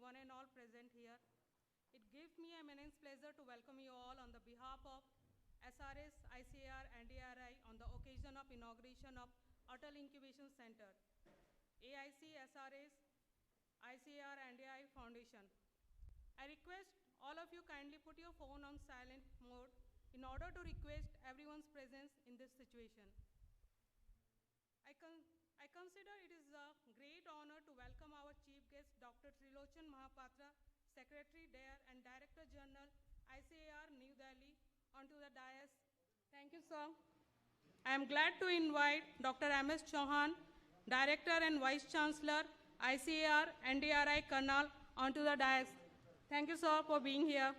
one and all present here. It gives me immense pleasure to welcome you all on the behalf of SRS ICAR-NDRI on the occasion of inauguration of Atal Incubation Center, AIC-SRS-ICAR-NDRI Foundation. I request all of you kindly put your phone on silent mode in order to request everyone's presence in this situation. I consider it is a great honor to welcome our chief guest, Dr. Trilochan Mahapatra, Secretary DARE and Director General, ICAR, New Delhi, onto the dais. Thank you, sir. I am glad to invite Dr. M.S. Chauhan, Director and Vice Chancellor, ICAR-NDRI Karnal, onto the dais. Thank you, sir, for being here.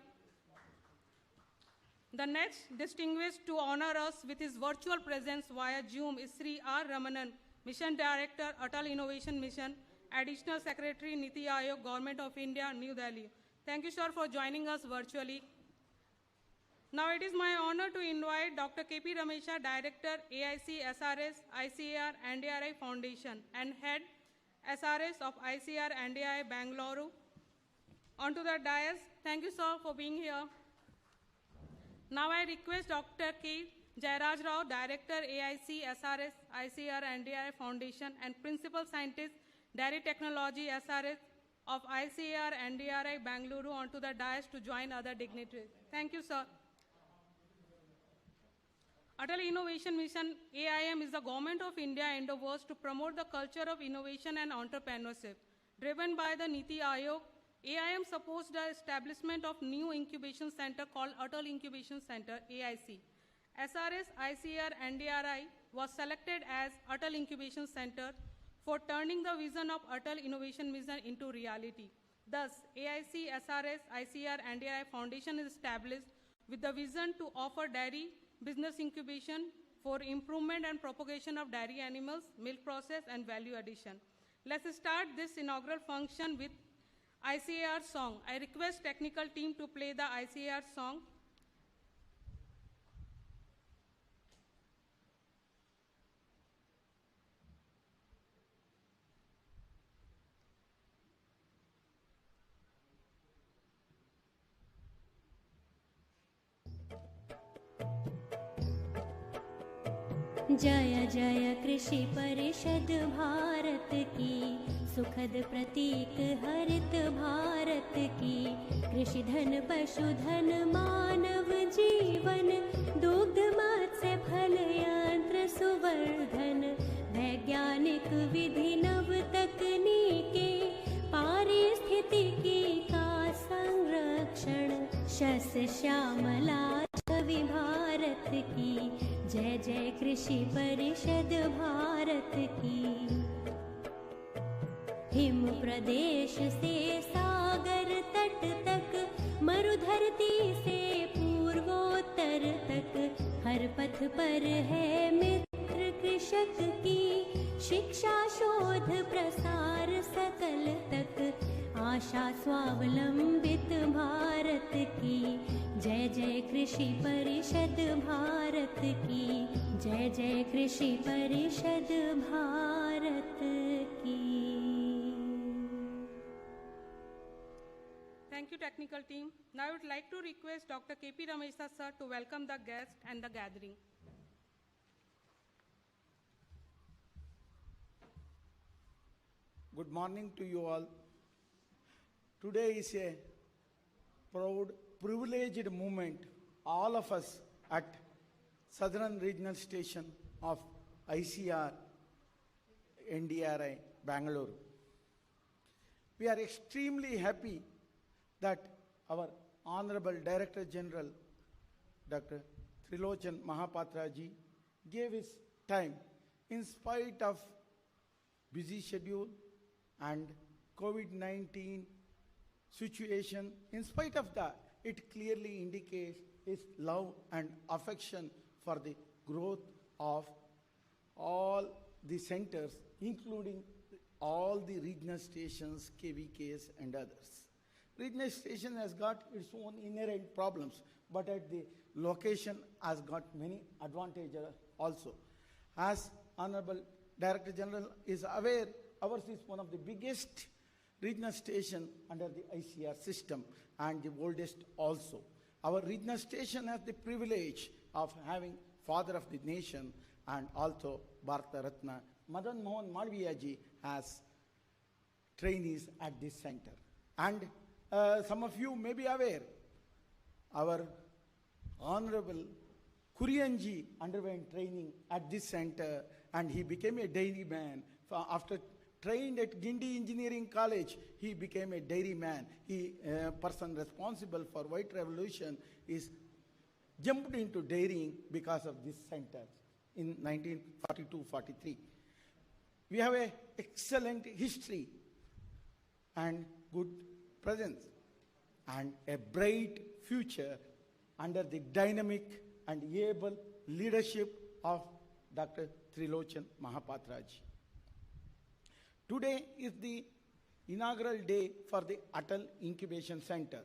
The next distinguished to honor us with his virtual presence via Zoom is Sri R. Ramanan, Mission Director, Atal Innovation Mission, Additional Secretary, NITI Aayog, Government of India, New Delhi. Thank you, sir, for joining us virtually. Now it is my honor to invite Dr. K.P. Ramesha, Director, AIC-SRS-ICAR-NDRI Foundation and Head, SRS of ICAR-NDRI, Bengaluru, onto the dais. Thank you, sir, for being here. Now I request Dr. K. Jairaj Rao, Director, AIC-SRS-ICAR-NDRI Foundation and Principal Scientist, Dairy Technology, SRS of ICAR-NDRI, Bengaluru, onto the dais to join other dignitaries. Thank you, sir. Atal Innovation Mission, AIM, is the Government of India endeavors to promote the culture of innovation and entrepreneurship. Driven by the NITI Aayog, AIM supports the establishment of new incubation center called Atal Incubation Center, AIC. SRS ICAR-NDRI was selected as Atal Incubation Center for turning the vision of Atal Innovation Mission into reality. Thus, AIC-SRS-ICAR-NDRI Foundation is established with the vision to offer dairy business incubation for improvement and propagation of dairy animals, milk process, and value addition. Let's start this inaugural function with ICAR song. I request technical team to play the ICAR song. जय जय कृषि परिषद भारत की सुखद प्रतीक हरित भारत की कृषि धन पशुधन मानव जीवन दुग्ध मत्स्य फल यंत्र सुवर्धन वैज्ञानिक विधि नव तकनीके पारिस्थितिकी का संरक्षण शस्य श्यामला छवि भारत की जय जय कृषि परिषद भारत की हिम प्रदेश से सागर तट तक मरुधरती से पूर्वोत्तर तक हर पथ पर है मित्र कृषक की शिक्षा शोध प्रसार सकल तक आशा स्वावलंबित भारत की जय जय कृषि परिषद भारत की जय जय कृषि परिषद भारत की. Thank you, technical team. Now I would like to request Dr. K.P. Ramesha sir to welcome the guests and the gathering. Good morning to you all. Today is a proud, privileged moment, all of us at Southern Regional Station of ICAR-NDRI, Bengaluru. We are extremely happy that our Honorable Director General, Dr. Trilochan Mahapatra ji, gave his time in spite of busy schedule and COVID-19 situation. In spite of that, it clearly indicates his love and affection for the growth of all the centers, including all the regional stations, KVKs and others. Regional station has got its own inherent problems, but at the location has got many advantages also. As Honorable Director General is aware, ours is one of the biggest regional station under the ICR system and the oldest also. Our regional station has the privilege of having Father of the Nation and also Bharata Ratna Madan Mohan Malviyaji as trainees at this center. And some of you may be aware, our Honorable Kurianji underwent training at this center and he became a dairyman. After trained at Guindy Engineering College, he became a dairyman. He, person responsible for White Revolution, is jumped into dairying because of this center in 1942-43. We have an excellent history and good presence and a bright future under the dynamic and able leadership of Dr. Trilochan Mahapatraji. Today is the inaugural day for the Atal Incubation Center.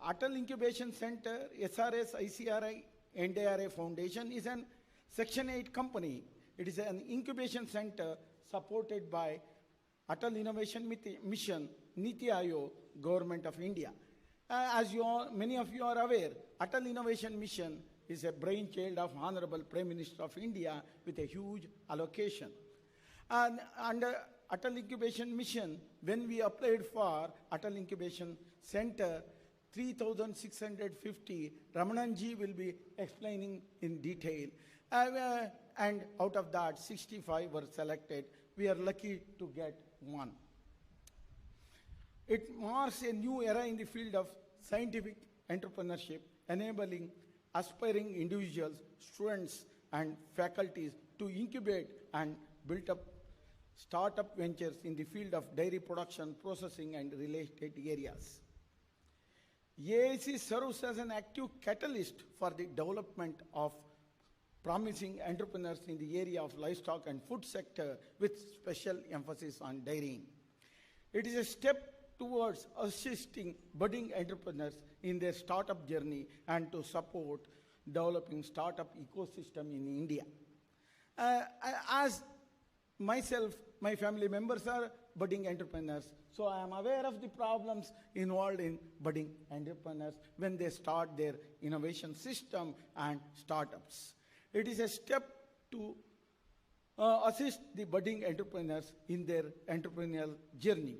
Atal Incubation Center, SRS ICAR-NDRI Foundation is an Section 8 company. It is an incubation center supported by Atal Innovation Mission, NITI Aayog, Government of India. As you all, many of you are aware, Atal Innovation Mission is a brainchild of Honorable Prime Minister of India with a huge allocation. And under Atal Incubation Mission, when we applied for Atal Incubation Center, 3,650, Ramananji will be explaining in detail. And out of that, 65 were selected. We are lucky to get one. It marks a new era in the field of scientific entrepreneurship, enabling aspiring individuals, students, and faculties to incubate and build up startup ventures in the field of dairy production, processing, and related areas. AIC serves as an active catalyst for the development of promising entrepreneurs in the area of livestock and food sector with special emphasis on dairying. It is a step towards assisting budding entrepreneurs in their startup journey and to support developing startup ecosystem in India. As myself, my family members are budding entrepreneurs, so I am aware of the problems involved in budding entrepreneurs when they start their innovation system and startups. It is a step to assist the budding entrepreneurs in their entrepreneurial journey.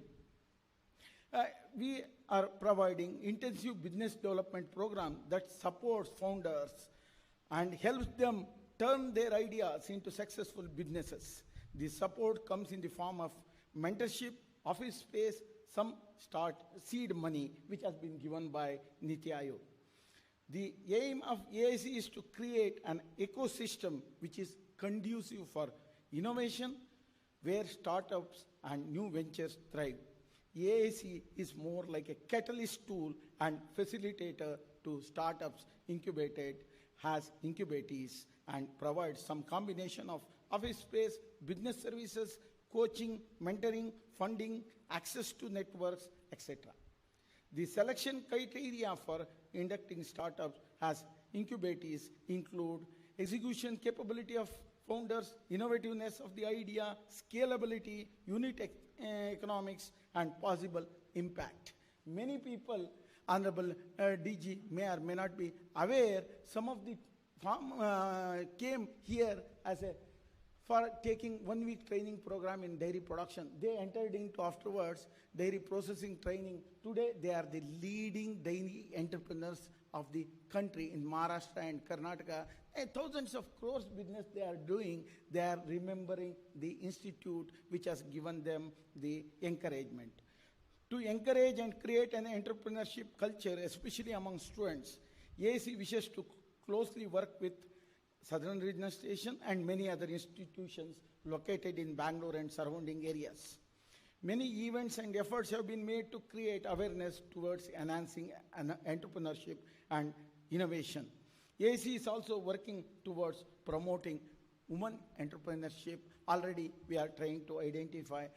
We are providing intensive business development program that supports founders and helps them turn their ideas into successful businesses. The support comes in the form of mentorship, office space, some start seed money, which has been given by NITI Aayog. The aim of AIC is to create an ecosystem which is conducive for innovation, where startups and new ventures thrive. AIC is more like a catalyst tool and facilitator to startups incubated, has incubatees, and provides some combination of office space, business services, coaching, mentoring, funding, access to networks, etc. The selection criteria for inducting startups as incubatees include execution capability of founders, innovativeness of the idea, scalability, unit economics, and possible impact. Many people, Honorable DG, may or may not be aware, some of the came here as a for taking 1 week training program in dairy production. They entered into afterwards dairy processing training. Today they are the leading dairy entrepreneurs of the country in Maharashtra and Karnataka. And thousands of crores business they are doing. They are remembering the institute which has given them the encouragement. To encourage and create an entrepreneurship culture, especially among students, AIC wishes to closely work with Southern Regional Station and many other institutions located in Bengaluru and surrounding areas. Many events and efforts have been made to create awareness towards enhancing entrepreneurship and innovation. AIC is also working towards promoting women entrepreneurship. Already we are trying to identify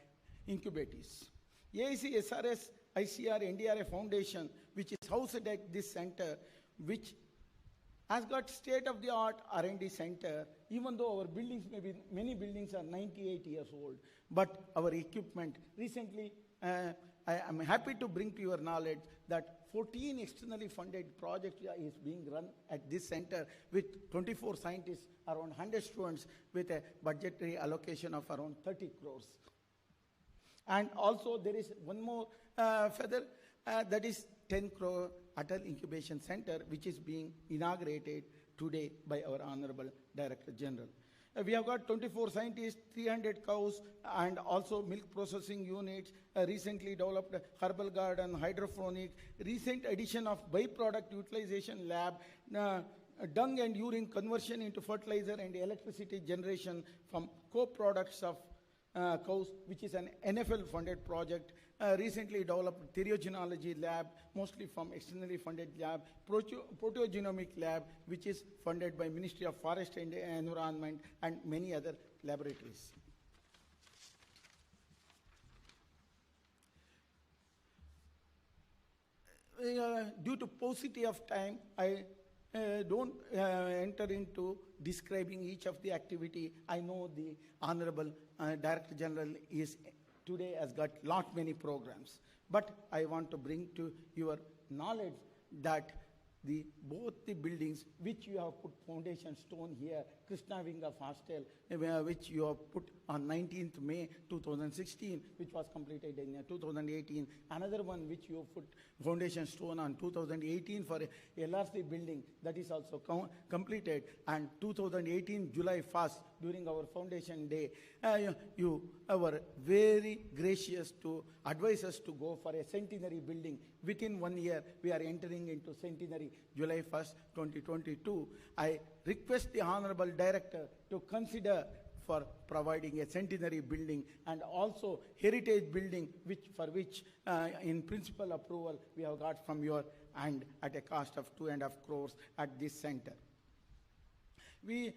incubatees. AIC-SRS-ICAR-NDRI Foundation, which is housed at this center, which has got state-of-the-art R&D center, even though our buildings, maybe many buildings are 98 years old, but our equipment, recently I am happy to bring to your knowledge that 14 externally funded projects is being run at this center with 24 scientists, around 100 students, with a budgetary allocation of around 30 crores. And also there is one more feather, that is 10 crore Atal Incubation Center, which is being inaugurated today by our Honorable Director General. We have got 24 scientists, 300 cows, and also milk processing units, recently developed herbal garden, hydroponic, recent addition of byproduct utilization lab, dung and urine conversion into fertilizer and electricity generation from co-products of cows, which is an NFL-funded project, recently developed theriogenology lab, mostly from externally funded lab, proteogenomic lab, which is funded by Ministry of Forest and Environment, and many other laboratories. Due to paucity of time, I don't enter into describing each of the activity. I know the Honorable Director General is today has got many programs, but I want to bring to your knowledge that both the buildings which you have put foundation stone here, Krishna Wing of Hostel, which you have put on 19th May 2016, which was completed in 2018. Another one which you put foundation stone on 2018 for LRC building, that is also completed. And 2018 July 1st, during our foundation day, you were very gracious to advise us to go for a centenary building. Within 1 year, we are entering into centenary, July 1st, 2022. I request the Honorable Director to consider for providing a centenary building and also heritage building, for which in principal approval we have got from your hand at a cost of 2.5 crores at this center. We,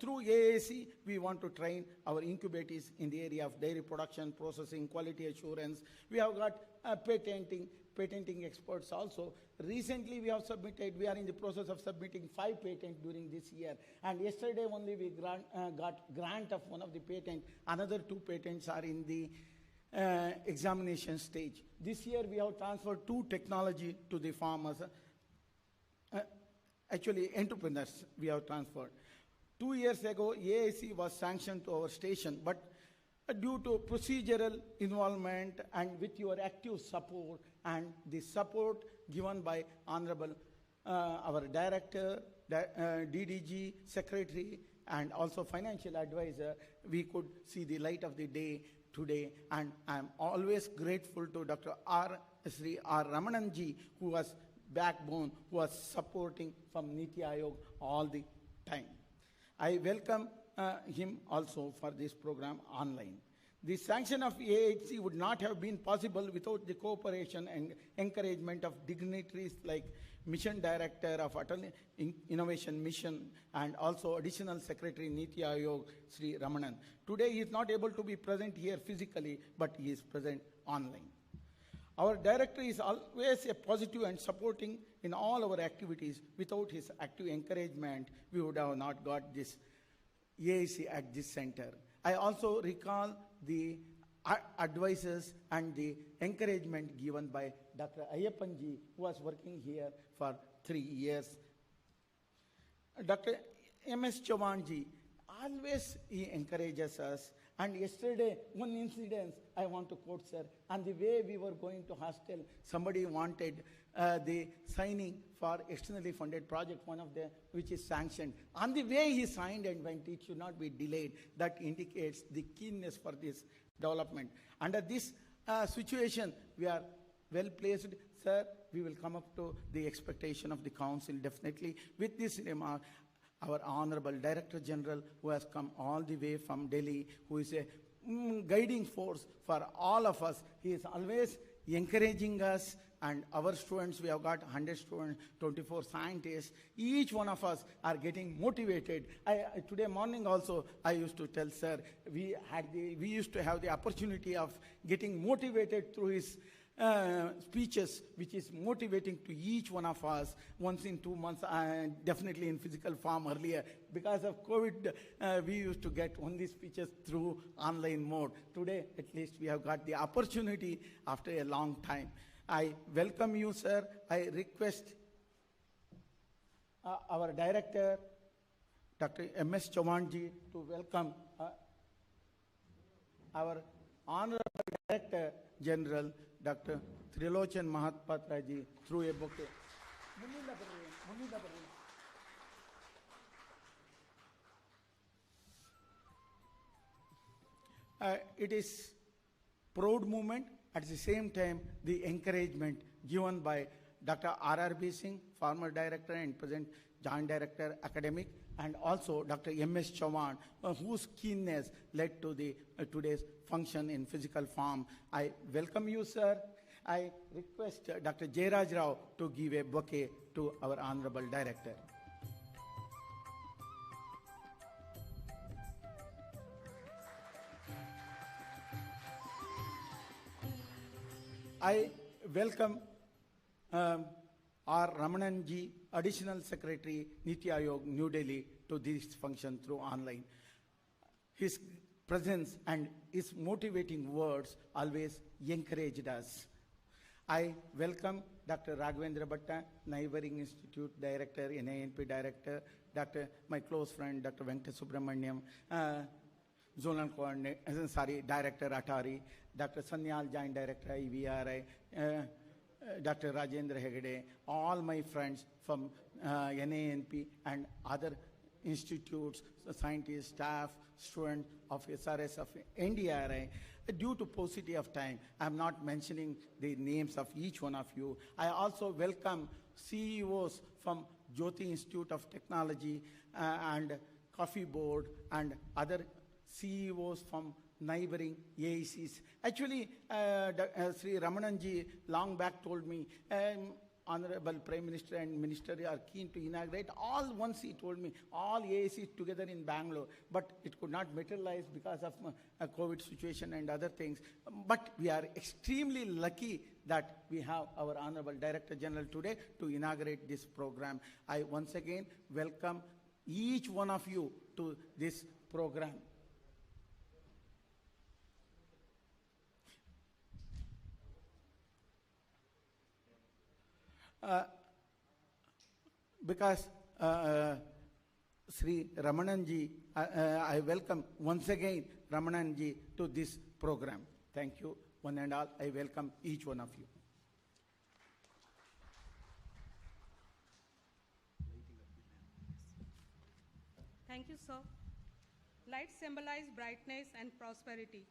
through AIC, we want to train our incubators in the area of dairy production, processing, quality assurance. We have got patenting experts also. Recently we are in the process of submitting 5 patents during this year. And yesterday only we got grant of one of the patents. Another 2 patents are in the examination stage. This year we have transferred 2 technology to the farmers. Actually, entrepreneurs we have transferred. 2 years ago, AIC was sanctioned to our station, but due to procedural involvement and with your active support and the support given by Honorable our Director, DDG, Secretary, and also Financial Advisor, we could see the light of the day today. And I am always grateful to Dr. Sri R. Ramananji, who was backbone, who was supporting from NITI Aayog all the time. I welcome him also for this program online. The sanction of AIC would not have been possible without the cooperation and encouragement of dignitaries like Mission Director of Atal Innovation Mission and also Additional Secretary NITI Aayog, Sri Ramanan. Today he is not able to be present here physically, but he is present online. Our director is always a positive and supporting in all our activities. Without his active encouragement, we would have not got this AIC at this center. I also recall the advices and the encouragement given by Dr. Ayyappanji, who was working here for 3 years. Dr. M.S. Chauhanji, always he encourages us. And yesterday, one incident I want to quote, sir. On the way we were going to hostel, somebody wanted the signing for externally funded project, one of the which is sanctioned. On the way he signed and went, it should not be delayed. That indicates the keenness for this development. Under this situation, we are well placed, sir. We will come up to the expectation of the council definitely. With this remark, our Honorable Director General, who has come all the way from Delhi, who is a guiding force for all of us. He is always encouraging us, and our students, we have got 100 students, 24 scientists. Each one of us are getting motivated. Today morning also, I used to tell sir, we used to have the opportunity of getting motivated through his speeches which is motivating to each one of us once in 2 months, and definitely in physical form earlier. Because of COVID, we used to get only speeches through online mode. Today, at least, we have got the opportunity after a long time. I welcome you, sir. I request our director, Dr. M.S. Chauhanji, to welcome our Honorable Director General, Dr. Trilochan Mahapatraji, through a bouquet. It is proud moment, at the same time the encouragement given by Dr. R.R.B. Singh, former director and present joint director academic, and also Dr. M.S. Chauhan, whose keenness led to the today's function in physical form. I welcome you, sir. I request Dr. Jairaj Rao to give a bouquet to our Honorable Director. I welcome R. Ramananji, Additional Secretary, NITI Aayog, New Delhi, to this function through online. His presence and his motivating words always encouraged us. I welcome Dr. Raghavendra Bhatta, Neighboring Institute Director, NINP Director, my close friend, Dr. Venkata Subramaniam, Zonal Coordinator, Director Atari, Dr. Sanyal, Joint Director, IVRI, Dr. Rajendra Hegde, all my friends from NINP and other institutes, scientists, staff, students of SRS of NDRI. Due to paucity of time, I am not mentioning the names of each one of you. I also welcome CEOs from Jyoti Institute of Technology and Coffee Board and other CEOs from neighboring AICs. Actually, Sri Ramananji long back told me, Honorable Prime Minister and Minister are keen to inaugurate. All once he told me, all AICs together in Bangalore, but it could not materialize because of a COVID situation and other things. But we are extremely lucky that we have our Honorable Director General today to inaugurate this program. I once again welcome each one of you to this program. Because Sri Ramananji, I welcome once again Ramananji to this program. Thank you, one and all. I welcome each one of you. Thank you, sir. Light symbolizes brightness and prosperity.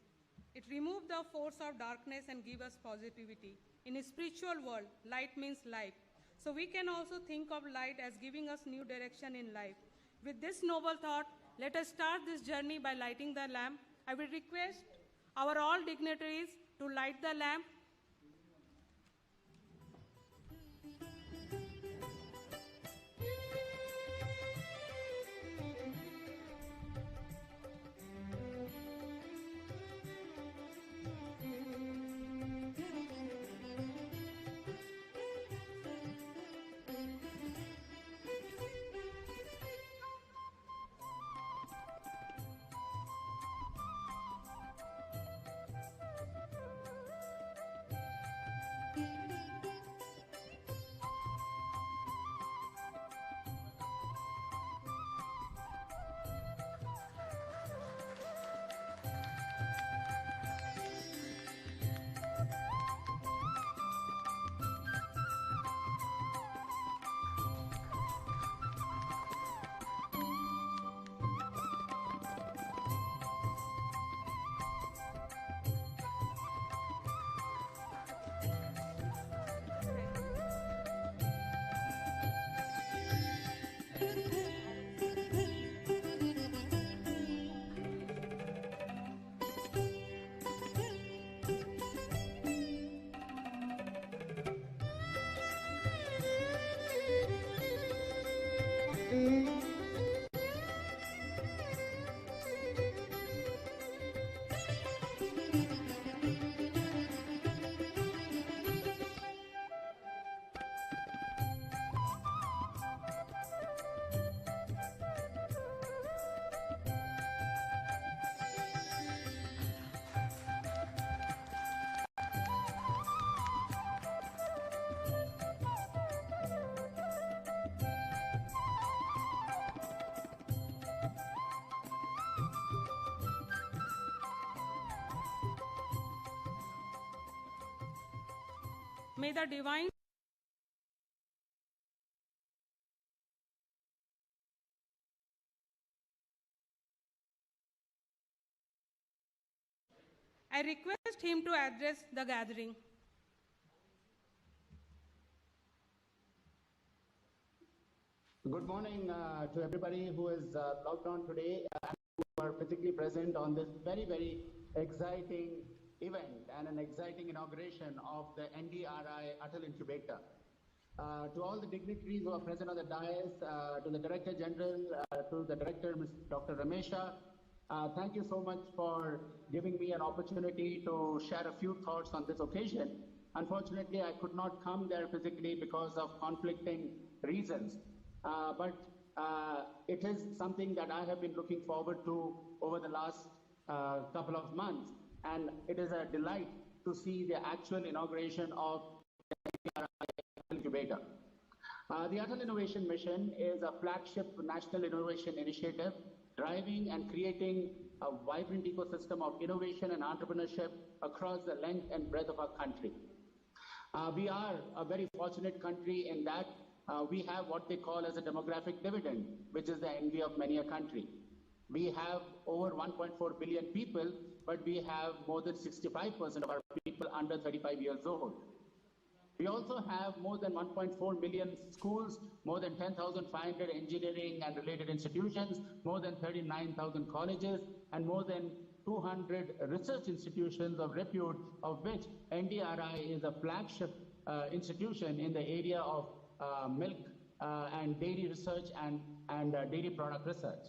It removes the force of darkness and gives us positivity. In a spiritual world, light means life. So we can also think of light as giving us new direction in life. With this noble thought, let us start this journey by lighting the lamp. I will request our all dignitaries to light the lamp. May the divine I request him to address the gathering. Good morning to everybody who is logged on today and who are physically present on this very, very exciting event and an exciting inauguration of the NDRI Atal Incubator. To all the dignitaries who are present on the dais, to the Director General, to the Director, Dr. Ramesha, thank you so much for giving me an opportunity to share a few thoughts on this occasion. Unfortunately, I could not come there physically because of conflicting reasons. But it is something that I have been looking forward to over the last couple of months, and it is a delight to see the actual inauguration of the Incubator. The Atal Innovation Mission is a flagship national innovation initiative driving and creating a vibrant ecosystem of innovation and entrepreneurship across the length and breadth of our country. We are a very fortunate country in that we have what they call as a demographic dividend, which is the envy of many a country. We have over 1.4 billion people, but we have more than 65% of our people under 35 years old. We also have more than 1.4 million schools, more than 10,500 engineering and related institutions, more than 39,000 colleges, and more than 200 research institutions of repute, of which NDRI is a flagship institution in the area of milk and dairy research and dairy product research.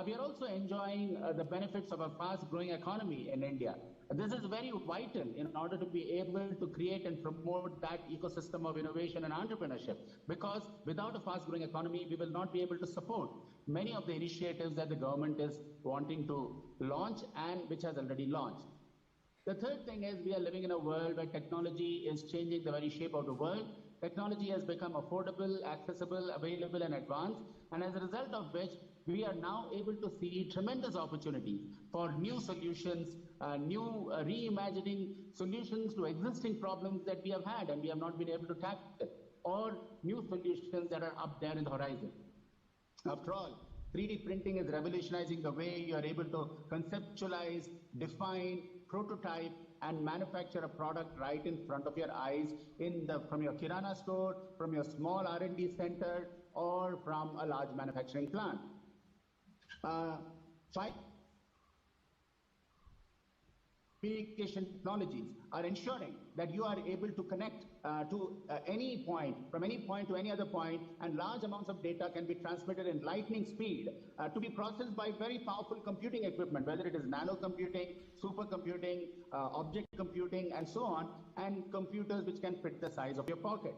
We are also enjoying the benefits of a fast-growing economy in India. This is very vital in order to be able to create and promote that ecosystem of innovation and entrepreneurship, because without a fast-growing economy, we will not be able to support many of the initiatives that the government is wanting to launch and which has already launched. The third thing is we are living in a world where technology is changing the very shape of the world. Technology has become affordable, accessible, available, and advanced, and as a result of which, we are now able to see tremendous opportunities for new solutions, new reimagining solutions to existing problems that we have had and we have not been able to tackle, or new solutions that are up there in the horizon. After all, 3D printing is revolutionizing the way you are able to conceptualize, define, prototype, and manufacture a product right in front of your eyes from your Kirana store, from your small R&D center, or from a large manufacturing plant. Communication technologies are ensuring that you are able to connect to any point, from any point to any other point, and large amounts of data can be transmitted in lightning speed to be processed by very powerful computing equipment, whether it is nano computing, supercomputing, object computing, and so on, and computers which can fit the size of your pocket.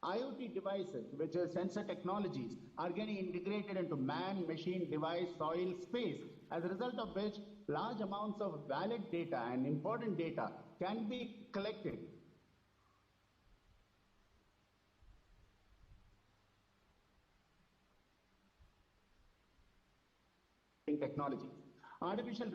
IoT devices, which are sensor technologies, are getting integrated into man, machine, device, soil, space, as a result of which large amounts of valid data and important data can be collected. Technology. Artificial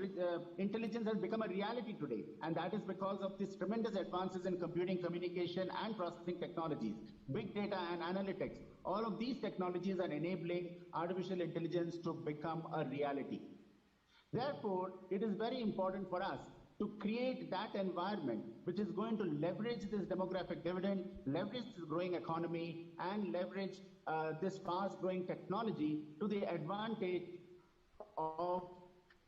intelligence has become a reality today, and that is because of these tremendous advances in computing, communication, and processing technologies, big data and analytics. All of these technologies are enabling artificial intelligence to become a reality. Therefore, it is very important for us to create that environment which is going to leverage this demographic dividend, leverage this growing economy, and leverage this fast-growing technology to the advantage of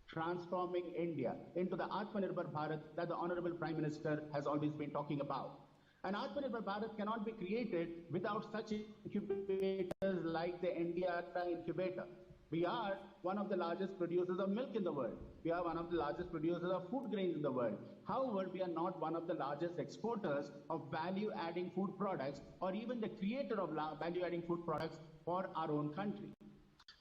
transforming India into the Atmanirbhar Bharat that the Honorable Prime Minister has always been talking about. And Atmanirbhar Bharat cannot be created without such incubators like the NDRI Incubator. We are one of the largest producers of milk in the world. We are one of the largest producers of food grains in the world. However, we are not one of the largest exporters of value-adding food products, or even the creator of value-adding food products for our own country.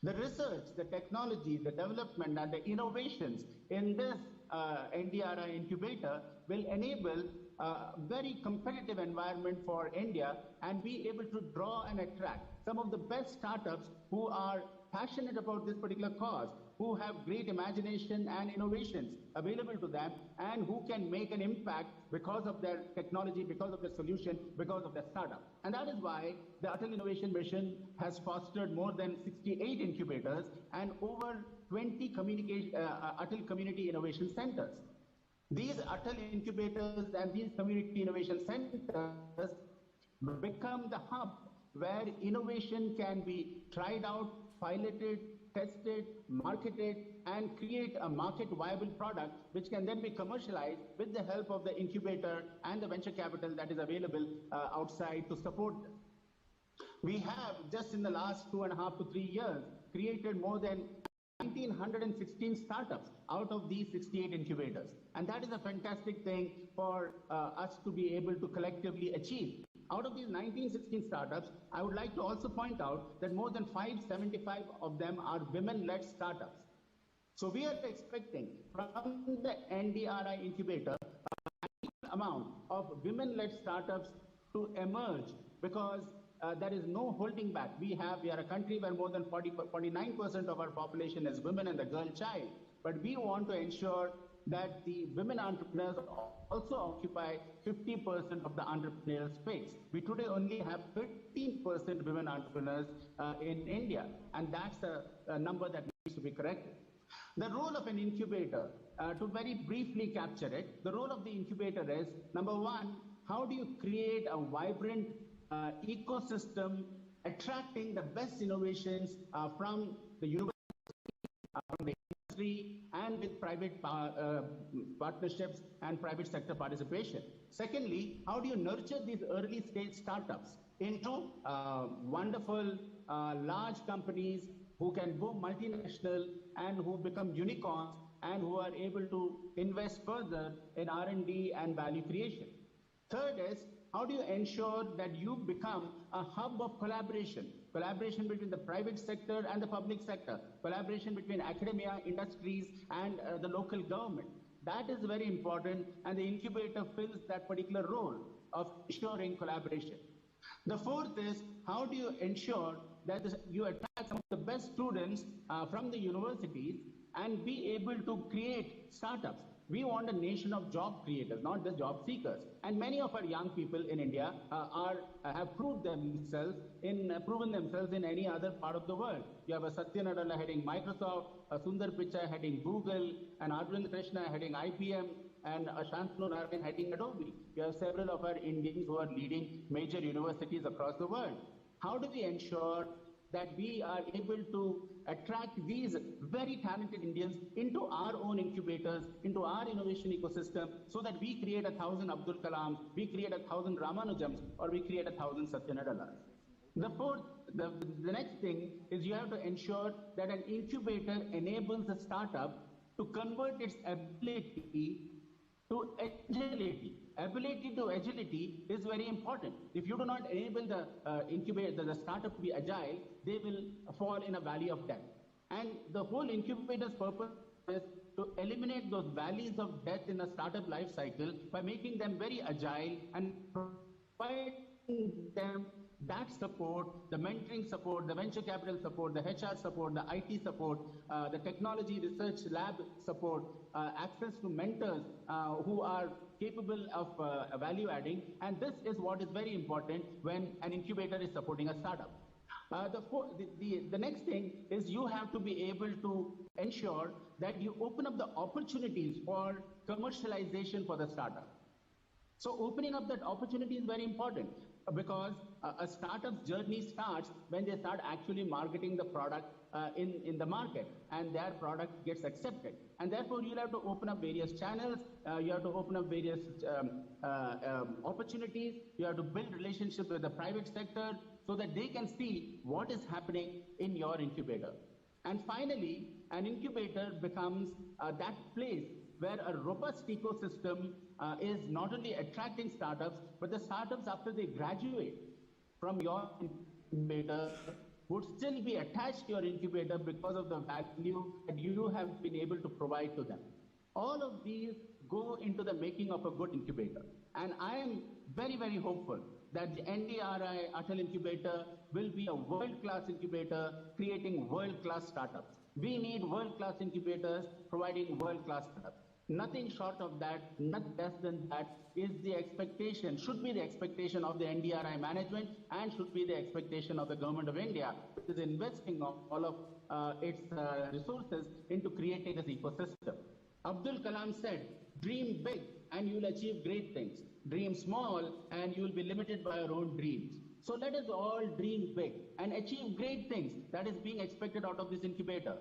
The research, the technology, the development, and the innovations in this NDRI incubator will enable a very competitive environment for India and be able to draw and attract some of the best startups who are passionate about this particular cause, who have great imagination and innovations available to them, and who can make an impact because of their technology, because of their solution, because of their startup. And that is why the Atal Innovation Mission has fostered more than 68 incubators and over 20 Atal Community Innovation Centers. These Atal incubators and these community innovation centers become the hub where innovation can be tried out, piloted, tested, marketed, and create a market-viable product which can then be commercialized with the help of the incubator and the venture capital that is available outside to support them. We have, just in the last 2.5 to 3 years, created more than 1,916 startups out of these 68 incubators. And that is a fantastic thing for us to be able to collectively achieve. Out of these 1916 startups, I would like to also point out that more than 575 of them are women-led startups. So we are expecting from the NDRI incubator an amount of women-led startups to emerge, because there is no holding back. We are a country where more than 49% of our population is women and the girl child. But we want to ensure that the women entrepreneurs also occupy 50% of the entrepreneurial space. We today only have 13% women entrepreneurs in India, and that's a number that needs to be corrected. The role of an incubator, to very briefly capture it, the role of the incubator is, number one, how do you create a vibrant ecosystem attracting the best innovations from the university, from the industry, and with private partnerships and private sector participation. Secondly, how do you nurture these early stage startups into wonderful large companies who can go multinational and who become unicorns and who are able to invest further in R&D and value creation. Third is, how do you ensure that you become a hub of collaboration between the private sector and the public sector, collaboration between academia, industries, and the local government? That is very important, and the incubator fills that particular role of ensuring collaboration. The fourth is, how do you ensure that you attract some of the best students from the universities and be able to create startups? We want a nation of job creators, not just job seekers. And many of our young people in India have proven themselves in any other part of the world. You have a Satya Nadella heading Microsoft, a Sundar Pichai heading Google, and Arvind Krishna heading IBM, and Shantanu Narayan heading Adobe. You have several of our Indians who are leading major universities across the world. How do we ensure that we are able to attract these very talented Indians into our own incubators, into our innovation ecosystem, so that we create 1,000 Abdul Kalams, we create 1,000 Ramanujams, or we create 1,000 Satya Nadellas? The next thing is, you have to ensure that an incubator enables a startup to convert its ability to agility. Ability to agility is very important. If you do not enable the incubator, the startup to be agile, they will fall in a valley of death. And the whole incubator's purpose is to eliminate those valleys of death in a startup life cycle by making them very agile and providing them that support, the mentoring support, the venture capital support, the HR support, the IT support, the technology research lab support, access to mentors who are capable of value adding. And this is what is very important when an incubator is supporting a startup. The next thing is, you have to be able to ensure that you open up the opportunities for commercialization for the startup. So opening up that opportunity is very important, because a startup's journey starts when they start actually marketing the product in the market, and their product gets accepted. And therefore, you'll have to open up various channels, you have to open up various opportunities, you have to build relationships with the private sector so that they can see what is happening in your incubator. And finally, an incubator becomes that place where a robust ecosystem is not only attracting startups, but the startups, after they graduate from your incubator, would still be attached to your incubator because of the value that you have been able to provide to them. All of these go into the making of a good incubator. And I am very, very hopeful that the NDRI Atal Incubator will be a world-class incubator creating world-class startups. We need world-class incubators providing world-class startups. Nothing short of that, not less than that, is the expectation, should be the expectation of the NDRI management and should be the expectation of the Government of India, which is investing all of its resources into creating this ecosystem. Abdul Kalam said, dream big and you will achieve great things. Dream small and you will be limited by your own dreams. So let us all dream big and achieve great things that is being expected out of this incubator.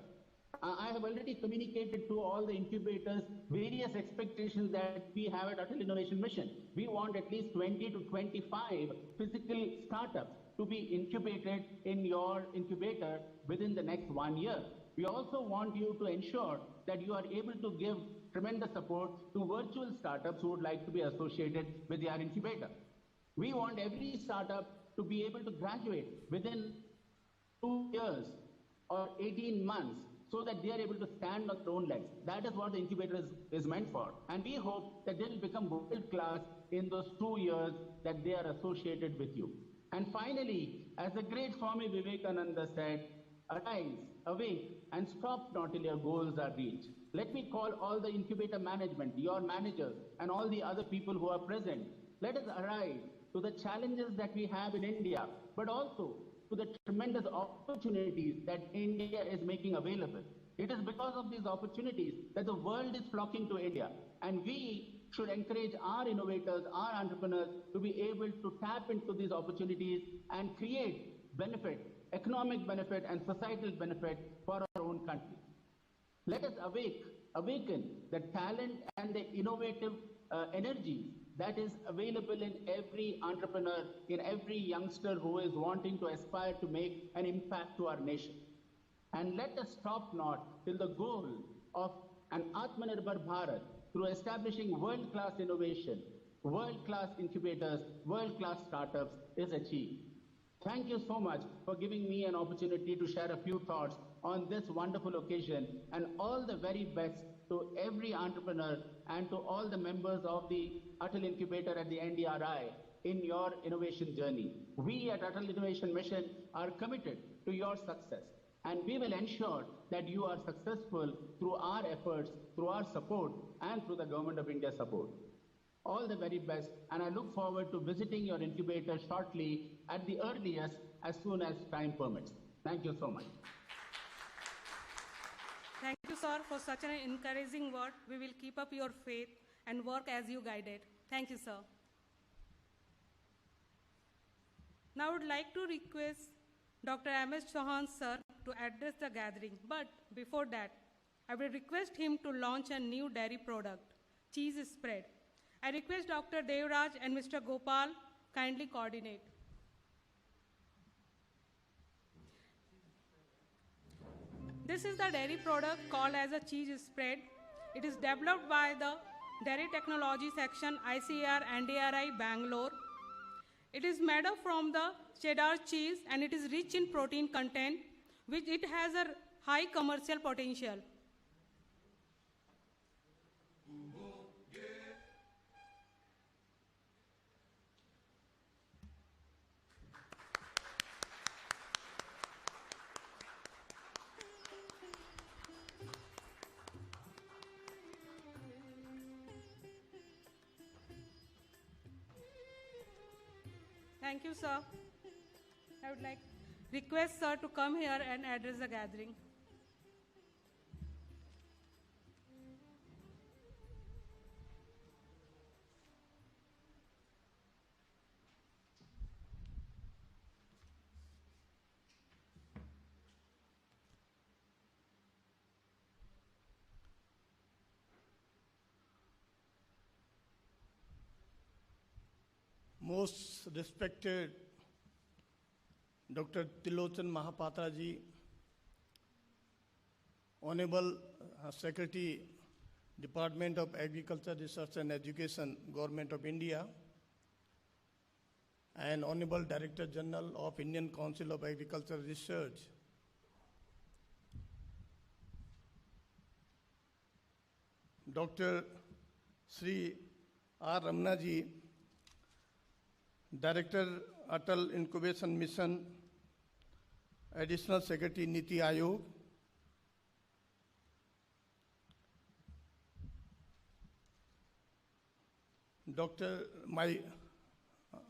I have already communicated to all the incubators various expectations that we have at Atal Innovation Mission. We want at least 20 to 25 physical startups to be incubated in your incubator within the next 1 year. We also want you to ensure that you are able to give tremendous support to virtual startups who would like to be associated with our incubator. We want every startup to be able to graduate within 2 years or 18 months so that they are able to stand on their own legs. That is what the incubator is meant for. And we hope that they will become world class in those 2 years that they are associated with you. And finally, as the great Swami Vivekananda said, arise, awake, and stop not till your goals are reached. Let me call all the incubator management, your managers, and all the other people who are present. Let us arise to the challenges that we have in India, but also to the tremendous opportunities that India is making available. It is because of these opportunities that the world is flocking to India, and we should encourage our innovators, our entrepreneurs to be able to tap into these opportunities and create benefit, economic benefit and societal benefit for our own country. Let us awaken the talent and the innovative energy that is available in every entrepreneur, in every youngster who is wanting to aspire to make an impact to our nation. And let us stop not till the goal of an Atmanirbhar Bharat through establishing world-class innovation, world-class incubators, world-class startups is achieved. Thank you so much for giving me an opportunity to share a few thoughts on this wonderful occasion, and all the very best to every entrepreneur and to all the members of the Atal Incubator at the NDRI in your innovation journey. We at Atal Innovation Mission are committed to your success, and we will ensure that you are successful through our efforts, through our support, and through the Government of India support. All the very best, and I look forward to visiting your incubator shortly, at the earliest, as soon as time permits. Thank you so much. Thank you, sir, for such an encouraging word. We will keep up your faith and work as you guided. Thank you, sir. Now I would like to request Dr. M.S. Chauhan, sir, to address the gathering. But before that, I will request him to launch a new dairy product, cheese spread. I request Dr. Devraj and Mr. Gopal kindly coordinate. This is the dairy product called as a cheese spread. It is developed by the Dairy Technology Section, ICAR-NDRI, Bengaluru. It is made up from the cheddar cheese, and it is rich in protein content, which it has a high commercial potential. Thank you, sir. I would like request sir to come here and address the gathering. Most respected Dr. Trilochan Mahapatra ji, Honorable Secretary, Department of Agriculture, Research and Education, Government of India, and Honorable Director General of Indian Council of Agricultural Research, Dr. Sri R. Ramana ji, Director, Atal Incubation Mission, Additional Secretary, NITI Aayog,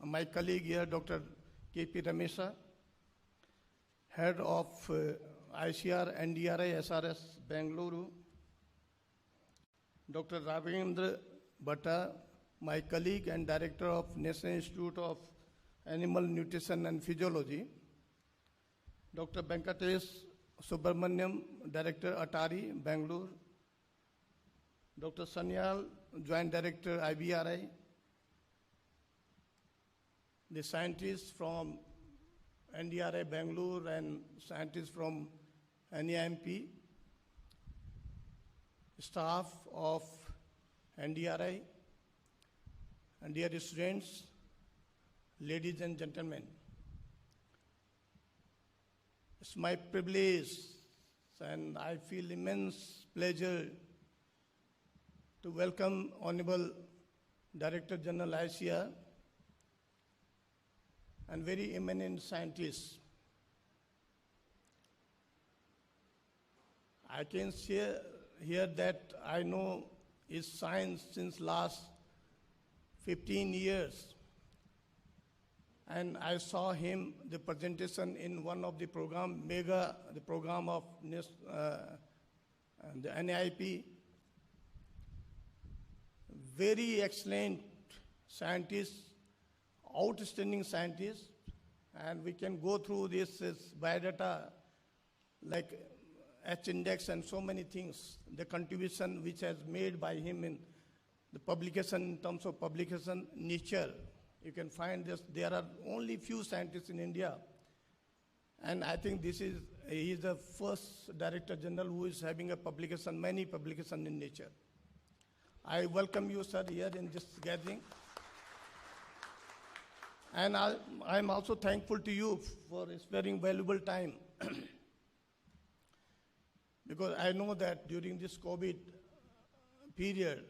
my colleague here, Dr. K.P. Ramesha, Head of ICAR-NDRI SRS Bengaluru, Dr. Ravindra Bhatta, my colleague and Director of National Institute of Animal Nutrition and Physiology, Dr. Venkatesh Subramaniam, Director Atari, Bengaluru, Dr. Sanyal, Joint Director IBRI, the scientists from NDRI Bengaluru and scientists from NIMP, staff of NDRI, and dear students, ladies and gentlemen. It's my privilege and I feel immense pleasure to welcome Honorable Director General ICAR and very eminent scientists. I can share here that I know his science since last 15 years. And I saw him, the presentation in one of the program, the program of the NIP. Very excellent scientists, outstanding scientists, and we can go through this biodata like H-index and so many things, the contribution which has made by him in the publication, in terms of publication nature. You can find this, there are only few scientists in India. And I think he is the first Director General who is having a publication, many publications in nature. I welcome you, sir, here in this gathering. And I'm also thankful to you for sparing valuable time. Because I know that during this COVID period,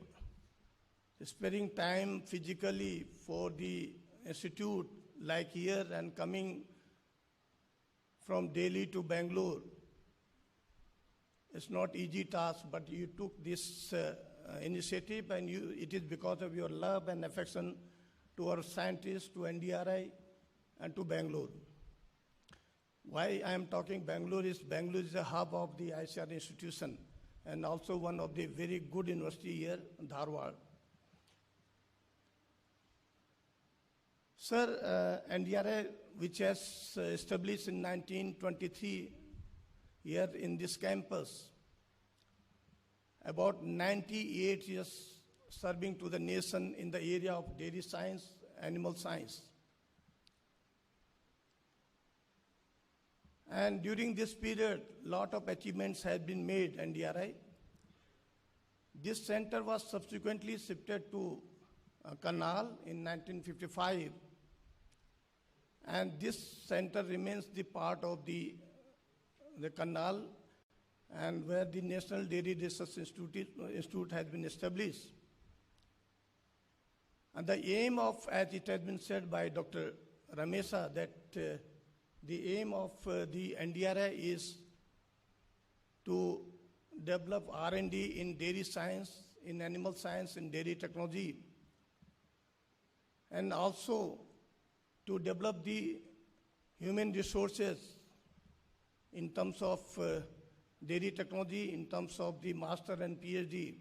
sparing time physically for the institute, like here and coming from Delhi to Bangalore, it's not easy task, but you took this initiative, and it is because of your love and affection to our scientists, to NDRI, and to Bangalore. Why I am talking Bangalore is a hub of the ICAR institution, and also one of the very good university here, Dharwad. Sir, NDRI, which has established in 1923 here in this campus, about 98 years serving to the nation in the area of dairy science, animal science. And during this period, lot of achievements have been made in NDRI. This center was subsequently shifted to Karnal in 1955. And this center remains the part of the Karnal, and where the National Dairy Research Institute has been established. And the aim of, as it has been said by Dr. Ramesha, that the aim of the NDRI is to develop R&D in dairy science, in animal science, in dairy technology, and also to develop the human resources in terms of dairy technology, in terms of the master and PhD.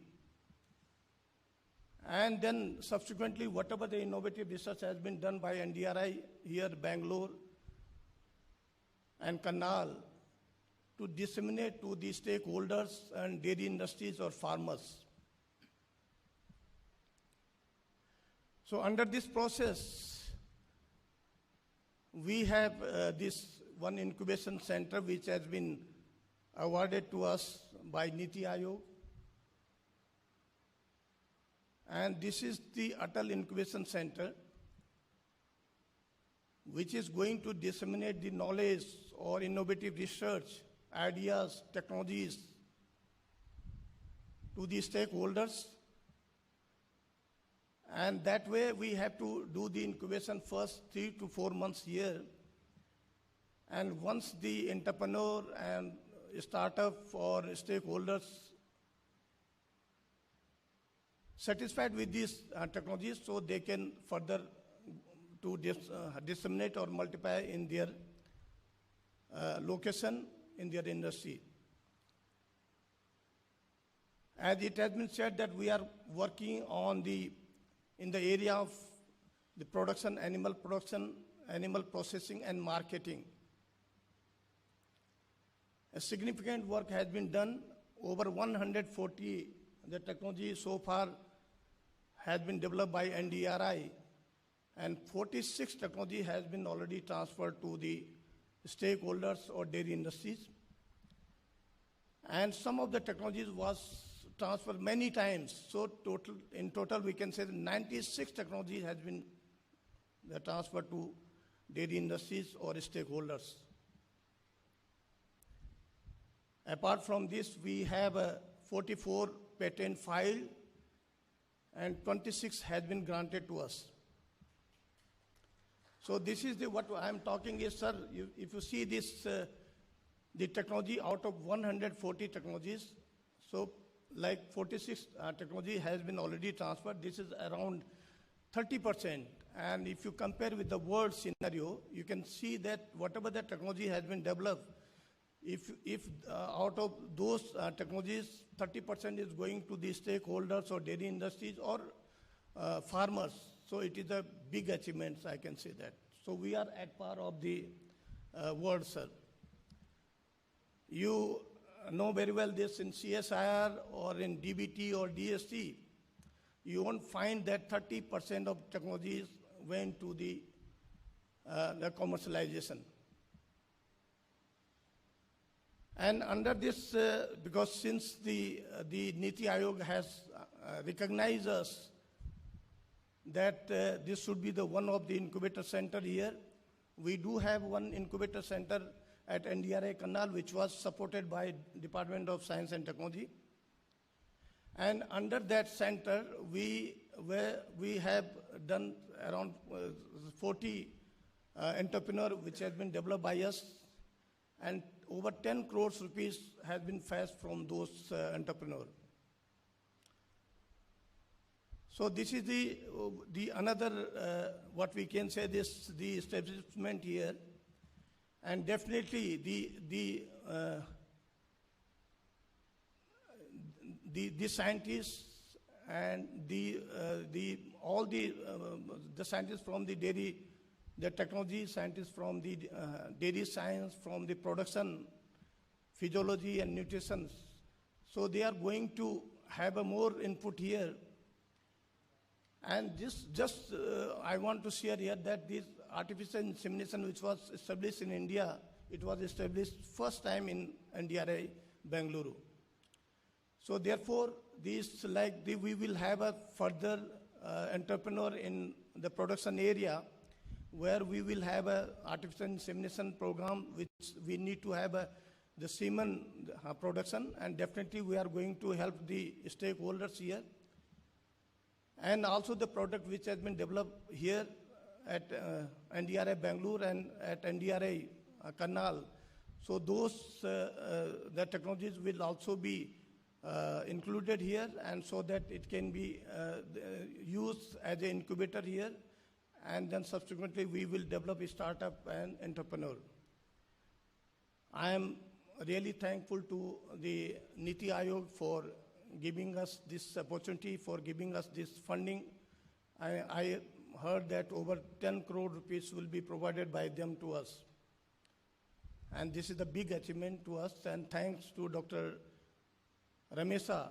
And then subsequently, whatever the innovative research has been done by NDRI here, Bangalore and Karnal, to disseminate to the stakeholders and dairy industries or farmers. So under this process, we have this one incubation center which has been awarded to us by NITI Aayog. And this is the Atal Innovation Center, which is going to disseminate the knowledge or innovative research, ideas, technologies to the stakeholders. And that way we have to do the incubation first 3 to 4 months here. And once the entrepreneur and startup or stakeholders satisfied with these technologies, so they can further to disseminate or multiply in their location in their industry. As it has been said that we are working on in the area of the production, animal processing and marketing. A significant work has been done. Over 140 the technology so far has been developed by NDRI, and 46 technology has been already transferred to the stakeholders or dairy industries. And some of the technologies was transferred many times. So in total we can say that 96 technologies has been transferred to dairy industries or stakeholders. Apart from this, we have 44 patent filed and 26 has been granted to us. So this is what I'm talking is, sir, if you see this, the technology out of 140 technologies, so like 46 technology has been already transferred. This is around 30%. And if you compare with the world scenario, you can see that whatever the technology has been developed, if out of those technologies, 30% is going to the stakeholders or dairy industries or farmers. So it is a big achievement, I can say that. So we are at par of the world, sir. You know very well this in CSIR or in DBT or DST, you won't find that 30% of technologies went to the commercialization. And under this, because since the NITI Aayog has recognized us that this should be the one of the incubator center here, we do have one incubator center at NDRI Canal, which was supported by Department of Science and Technology. And under that center, we have done around 40 entrepreneur which has been developed by us, and over 10 crores rupees has been fetched from those entrepreneurs. So this is the another what we can say the establishment here, and definitely the scientists and all the scientists from the dairy, the technology scientists from the dairy science, from the production, physiology and nutrition. So they are going to have a more input here. And just I want to share here that this artificial insemination, which was established in India, it was established first time in NDRI, Bengaluru. So therefore, we will have a further entrepreneur in the production area, where we will have a artificial insemination program, which we need to have the semen production, and definitely we are going to help the stakeholders here. And also the product which has been developed here at NDRI Bengaluru and at NDRI Canal. So those the technologies will also be included here, and so that it can be used as an incubator here, and then subsequently we will develop a startup and entrepreneur. I am really thankful to the NITI Aayog for giving us this opportunity, for giving us this funding. I heard that over 10 crore rupees will be provided by them to us. And this is a big achievement to us, and thanks to Dr. Ramesa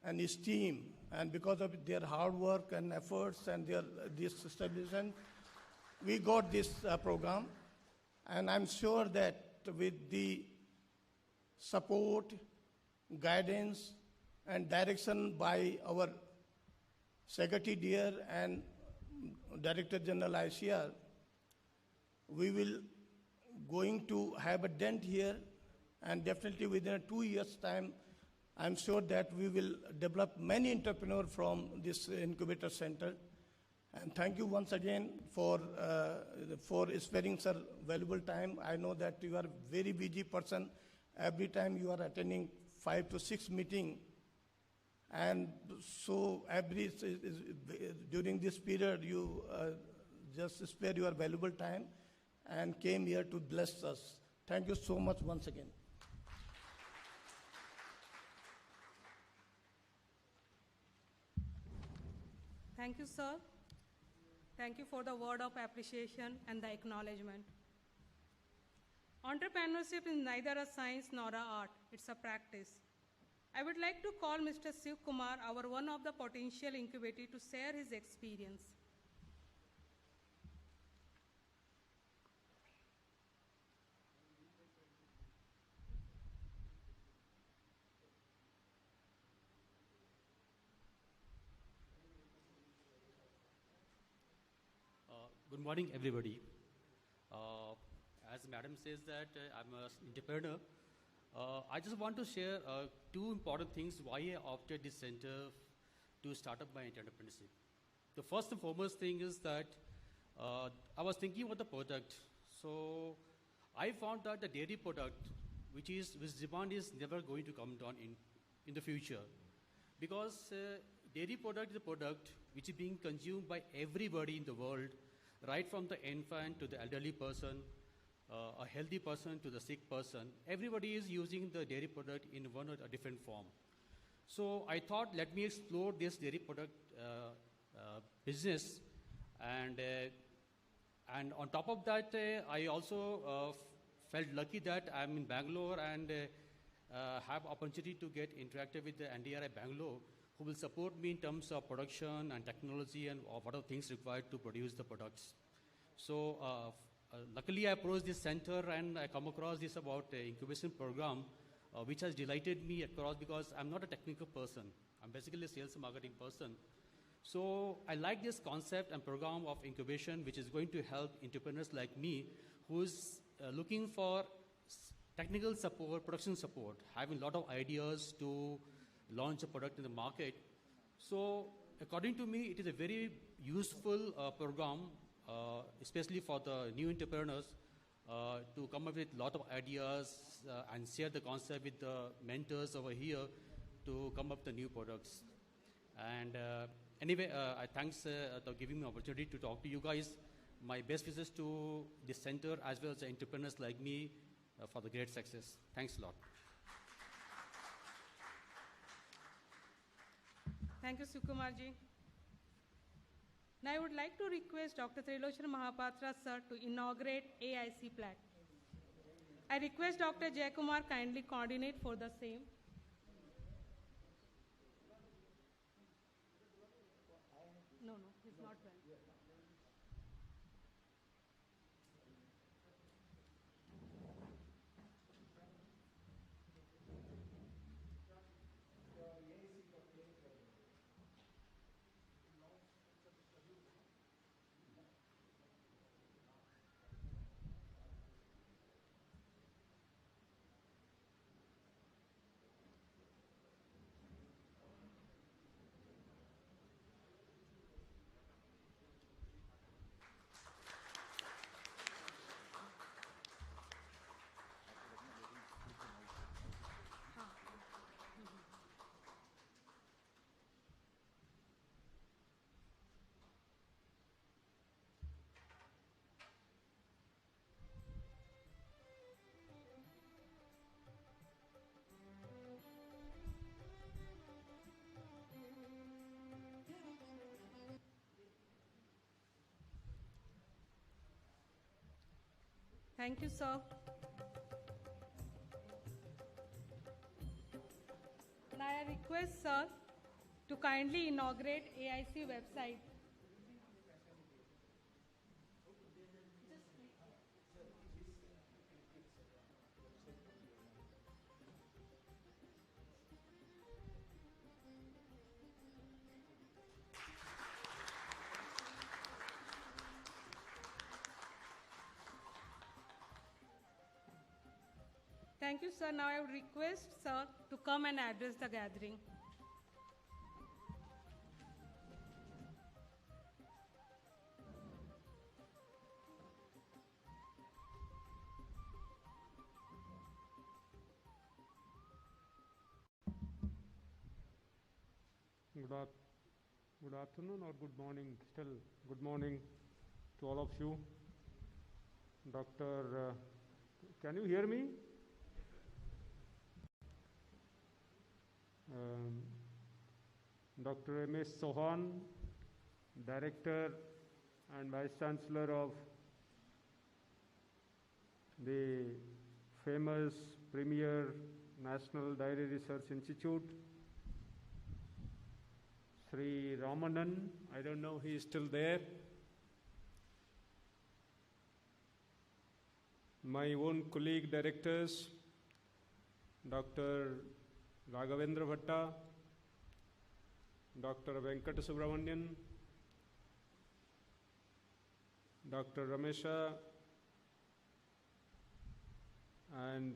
and his team, and because of their hard work and efforts and this establishment, we got this program. And I'm sure that with the support, guidance, and direction by our Secretary Dear and Director General ICAR, we will going to have a dent here, and definitely within 2 years' time, I'm sure that we will develop many entrepreneurs from this incubator center. And thank you once again for sparing sir valuable time. I know that you are a very busy person. Every time you are attending 5 to 6 meetings, And so during this period, you just spared your valuable time and came here to bless us. Thank you so much once again. Thank you, sir. Thank you for the word of appreciation and the acknowledgement. Entrepreneurship is neither a science nor an art, it's a practice. I would like to call Mr. Shiv Kumar, our one of the potential incubators, to share his experience. Good morning, everybody. As Madam says that I'm an entrepreneur, I just want to share two important things why I opted this center to start up my entrepreneurship. The first and foremost thing is that I was thinking about the product. So I found that the dairy product, which demand is never going to come down in the future, because dairy product is a product which is being consumed by everybody in the world, right from the infant to the elderly person, a healthy person to the sick person. Everybody is using the dairy product in one or a different form. So I thought, let me explore this dairy product business, and on top of that, I also felt lucky that I'm in Bangalore and have opportunity to get interactive with the NDRI Bangalore, who will support me in terms of production and technology and what are things required to produce the products. So luckily I approached this center and I come across this about incubation program, which has delighted me across, because I'm not a technical person. I'm basically a sales and marketing person. So I like this concept and program of incubation, which is going to help entrepreneurs like me who's looking for technical support, production support, having a lot of ideas to launch a product in the market. So according to me, it is a very useful program, especially for the new entrepreneurs, to come up with a lot of ideas and share the concept with the mentors over here to come up with the new products. And anyway, I thanks for giving me the opportunity to talk to you guys. My best wishes to this center as well as the entrepreneurs like me for the great success. Thanks a lot. Thank you, Sukumarji. Now I would like to request Dr. Trilochan Mahapatra sir to inaugurate AIC plaque. I request Dr. Jaykumar kindly coordinate for the same. No, he's not well. Thank you, sir. Now I request sir to kindly inaugurate AIC website. Thank you, sir. Now I would request sir to come and address the gathering. Good afternoon or good morning, still good morning to all of you. Dr. Can you hear me? Dr. M.S. Chauhan, Director and Vice Chancellor of the famous premier National Dairy Research Institute, Sri Ramanan, I don't know he is still there. My own colleague directors, Dr. Raghavendra Bhatta, Dr. Venkata Subramanian, Dr. Ramesha, and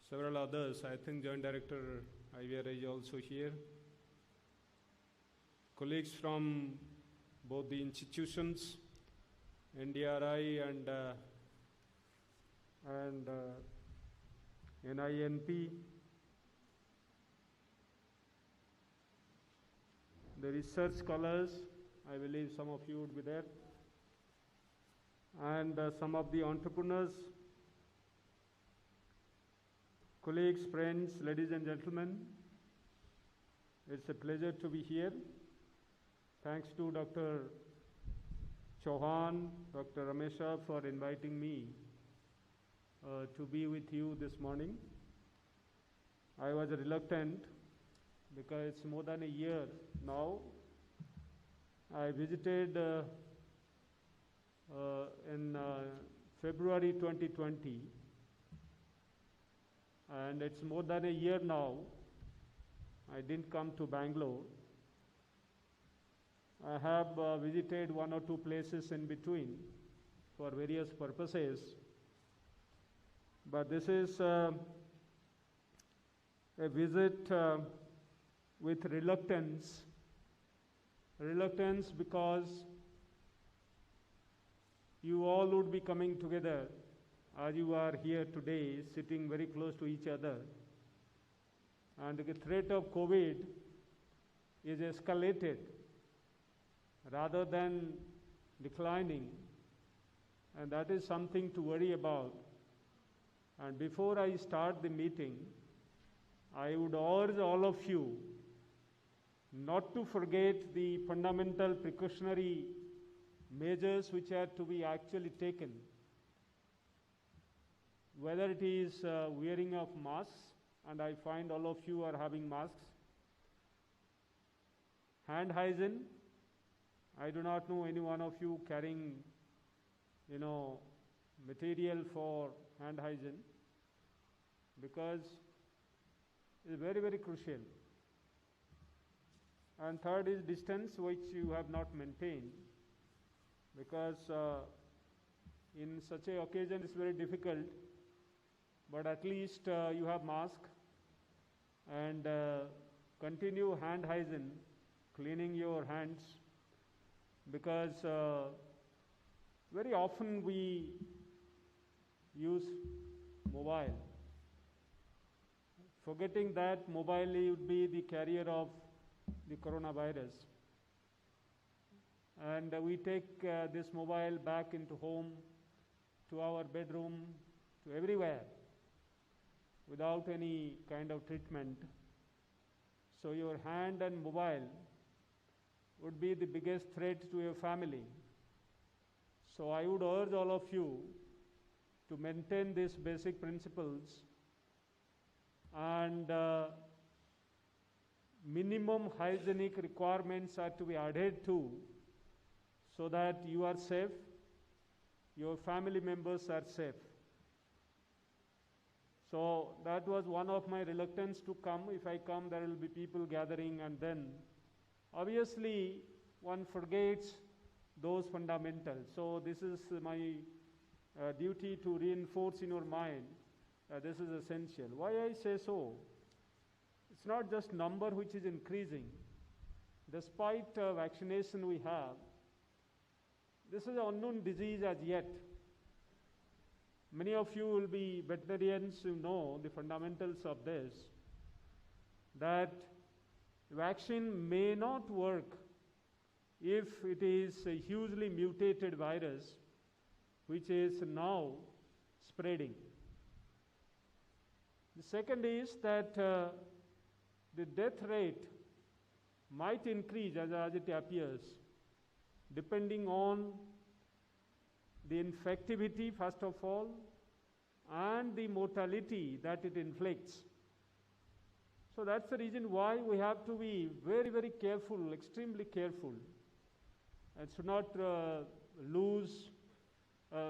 several others. I think Joint Director IVR is also here. Colleagues from both the institutions, NDRI and NINP, the research scholars, I believe some of you would be there, and some of the entrepreneurs, colleagues, friends, ladies and gentlemen. It's a pleasure to be here. Thanks to Dr. Chauhan, Dr. Ramesha for inviting me to be with you this morning. I was reluctant because it's more than a year now. I visited in February 2020, and it's more than a year now. I didn't come to Bangalore. I have visited one or two places in between for various purposes, but this is a visit with reluctance. Reluctance because you all would be coming together as you are here today, sitting very close to each other, and the threat of COVID is escalated rather than declining, and that is something to worry about. And before I start the meeting, I would urge all of you not to forget the fundamental precautionary measures which are to be actually taken, whether it is wearing of masks, and I find all of you are having masks, hand hygiene. I do not know any one of you carrying, material for hand hygiene, because it's very, very crucial. And third is distance, which you have not maintained, because in such a occasion it's very difficult, but at least you have mask, and continue hand hygiene, cleaning your hands, because very often we use mobile, forgetting that mobile would be the carrier of the coronavirus. And we take this mobile back into home, to our bedroom, to everywhere, without any kind of treatment. So your hand and mobile would be the biggest threat to your family. So I would urge all of you to maintain these basic principles, and minimum hygienic requirements are to be adhered to, so that you are safe, your family members are safe. So that was one of my reluctance to come. If I come, there will be people gathering, and then obviously one forgets those fundamentals. So this is my duty to reinforce in your mind this is essential. Why I say so? It's not just number which is increasing. Despite vaccination we have, this is an unknown disease as yet. Many of you will be veterinarians who know the fundamentals of this, that vaccine may not work if it is a hugely mutated virus which is now spreading. The second is that the death rate might increase as it appears, depending on the infectivity, first of all, and the mortality that it inflicts. So that's the reason why we have to be very, very careful, extremely careful, and should not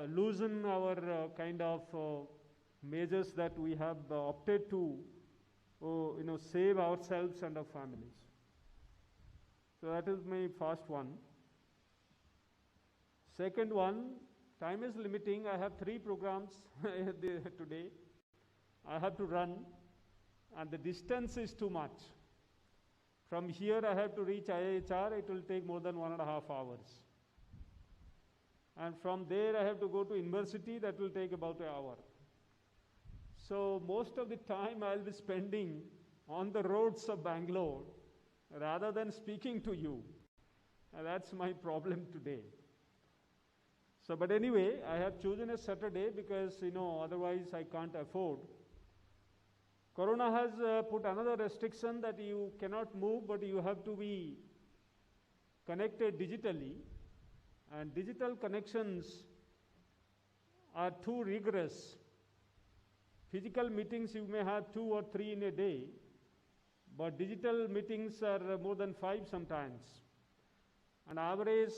loosen our kind of measures that we have opted to save ourselves and our families. So that is my first one. Second one, time is limiting. I have 3 programs today. I have to run, and the distance is too much. From here I have to reach IIHR, it will take more than 1.5 hours. And from there I have to go to university, that will take about an hour. So most of the time I'll be spending on the roads of Bangalore rather than speaking to you. And that's my problem today. So, but anyway, I have chosen a Saturday because, otherwise I can't afford. Corona has put another restriction that you cannot move, but you have to be connected digitally. And digital connections are too rigorous. Physical meetings you may have 2 or 3 in a day, but digital meetings are more than 5 sometimes. On average,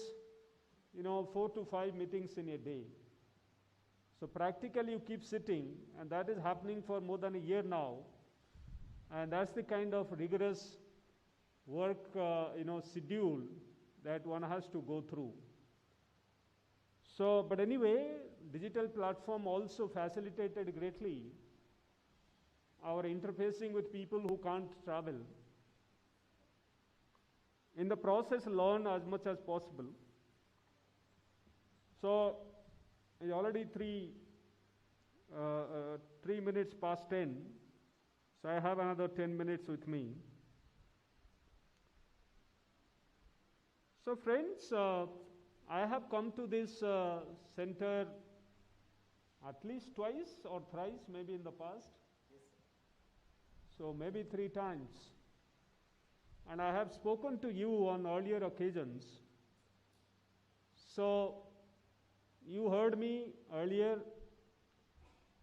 4 to 5 meetings in a day. So practically you keep sitting, and that is happening for more than a year now. And that's the kind of rigorous work, schedule that one has to go through. So, but anyway, digital platform also facilitated greatly our interfacing with people who can't travel. In the process, learn as much as possible. So, it's already 3 minutes past 10, so I have another 10 minutes with me. So friends, I have come to this center at least twice or thrice, maybe in the past. Yes, so maybe 3 times. And I have spoken to you on earlier occasions. So you heard me earlier.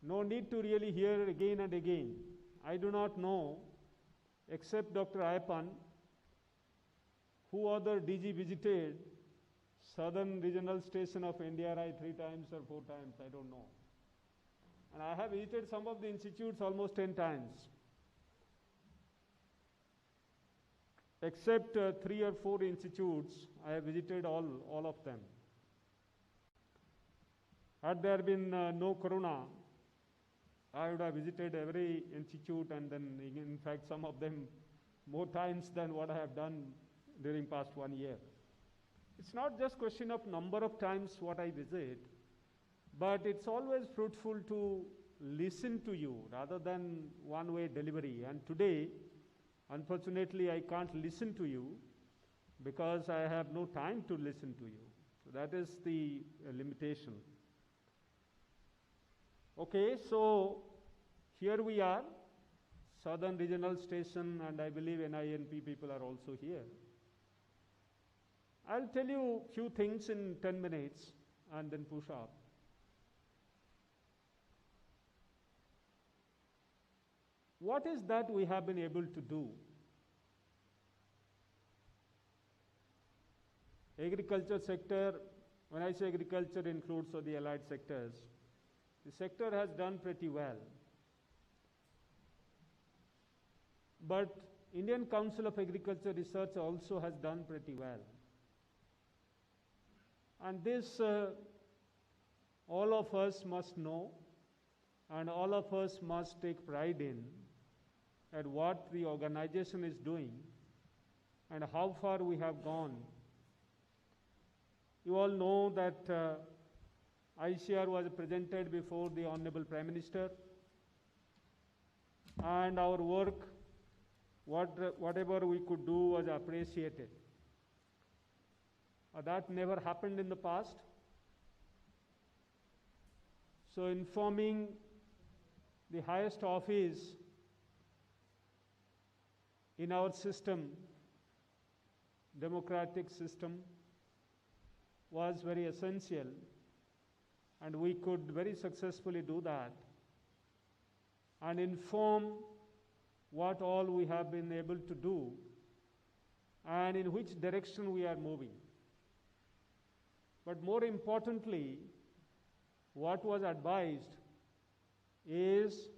No need to really hear it again and again. I do not know, except Dr. Ayyappan, who other DG visited Southern Regional Station of NDRI 3 times or 4 times, I don't know. And I have visited some of the institutes almost 10 times. Except 3 or 4 institutes, I have visited all of them. Had there been no corona, I would have visited every institute, and then in fact some of them more times than what I have done during past 1 year. It's not just question of number of times what I visit, but it's always fruitful to listen to you rather than one-way delivery. And today, unfortunately, I can't listen to you because I have no time to listen to you. So that is the limitation. Okay, so here we are, Southern Regional Station, and I believe NINP people are also here. I'll tell you a few things in 10 minutes and then push up. What is that we have been able to do? Agriculture sector, when I say agriculture, includes all the allied sectors. The sector has done pretty well. But Indian Council of Agriculture Research also has done pretty well. And this all of us must know, and all of us must take pride in at what the organization is doing and how far we have gone. You all know that ICR was presented before the Honorable Prime Minister, and our work whatever we could do was appreciated. That never happened in the past. So informing the highest office in our system, democratic system, was very essential, and we could very successfully do that and inform what all we have been able to do and in which direction we are moving. But more importantly, what was advised is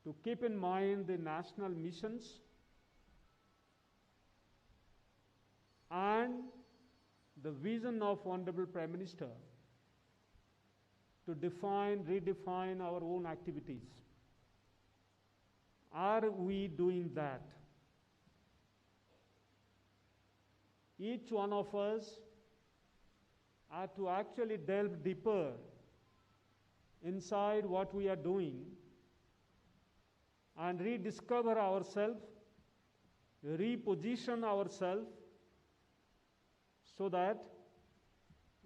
to keep in mind the national missions and the vision of Honorable Prime Minister to redefine our own activities. Are we doing that? Each one of us are to actually delve deeper inside what we are doing and rediscover ourselves, reposition ourselves so that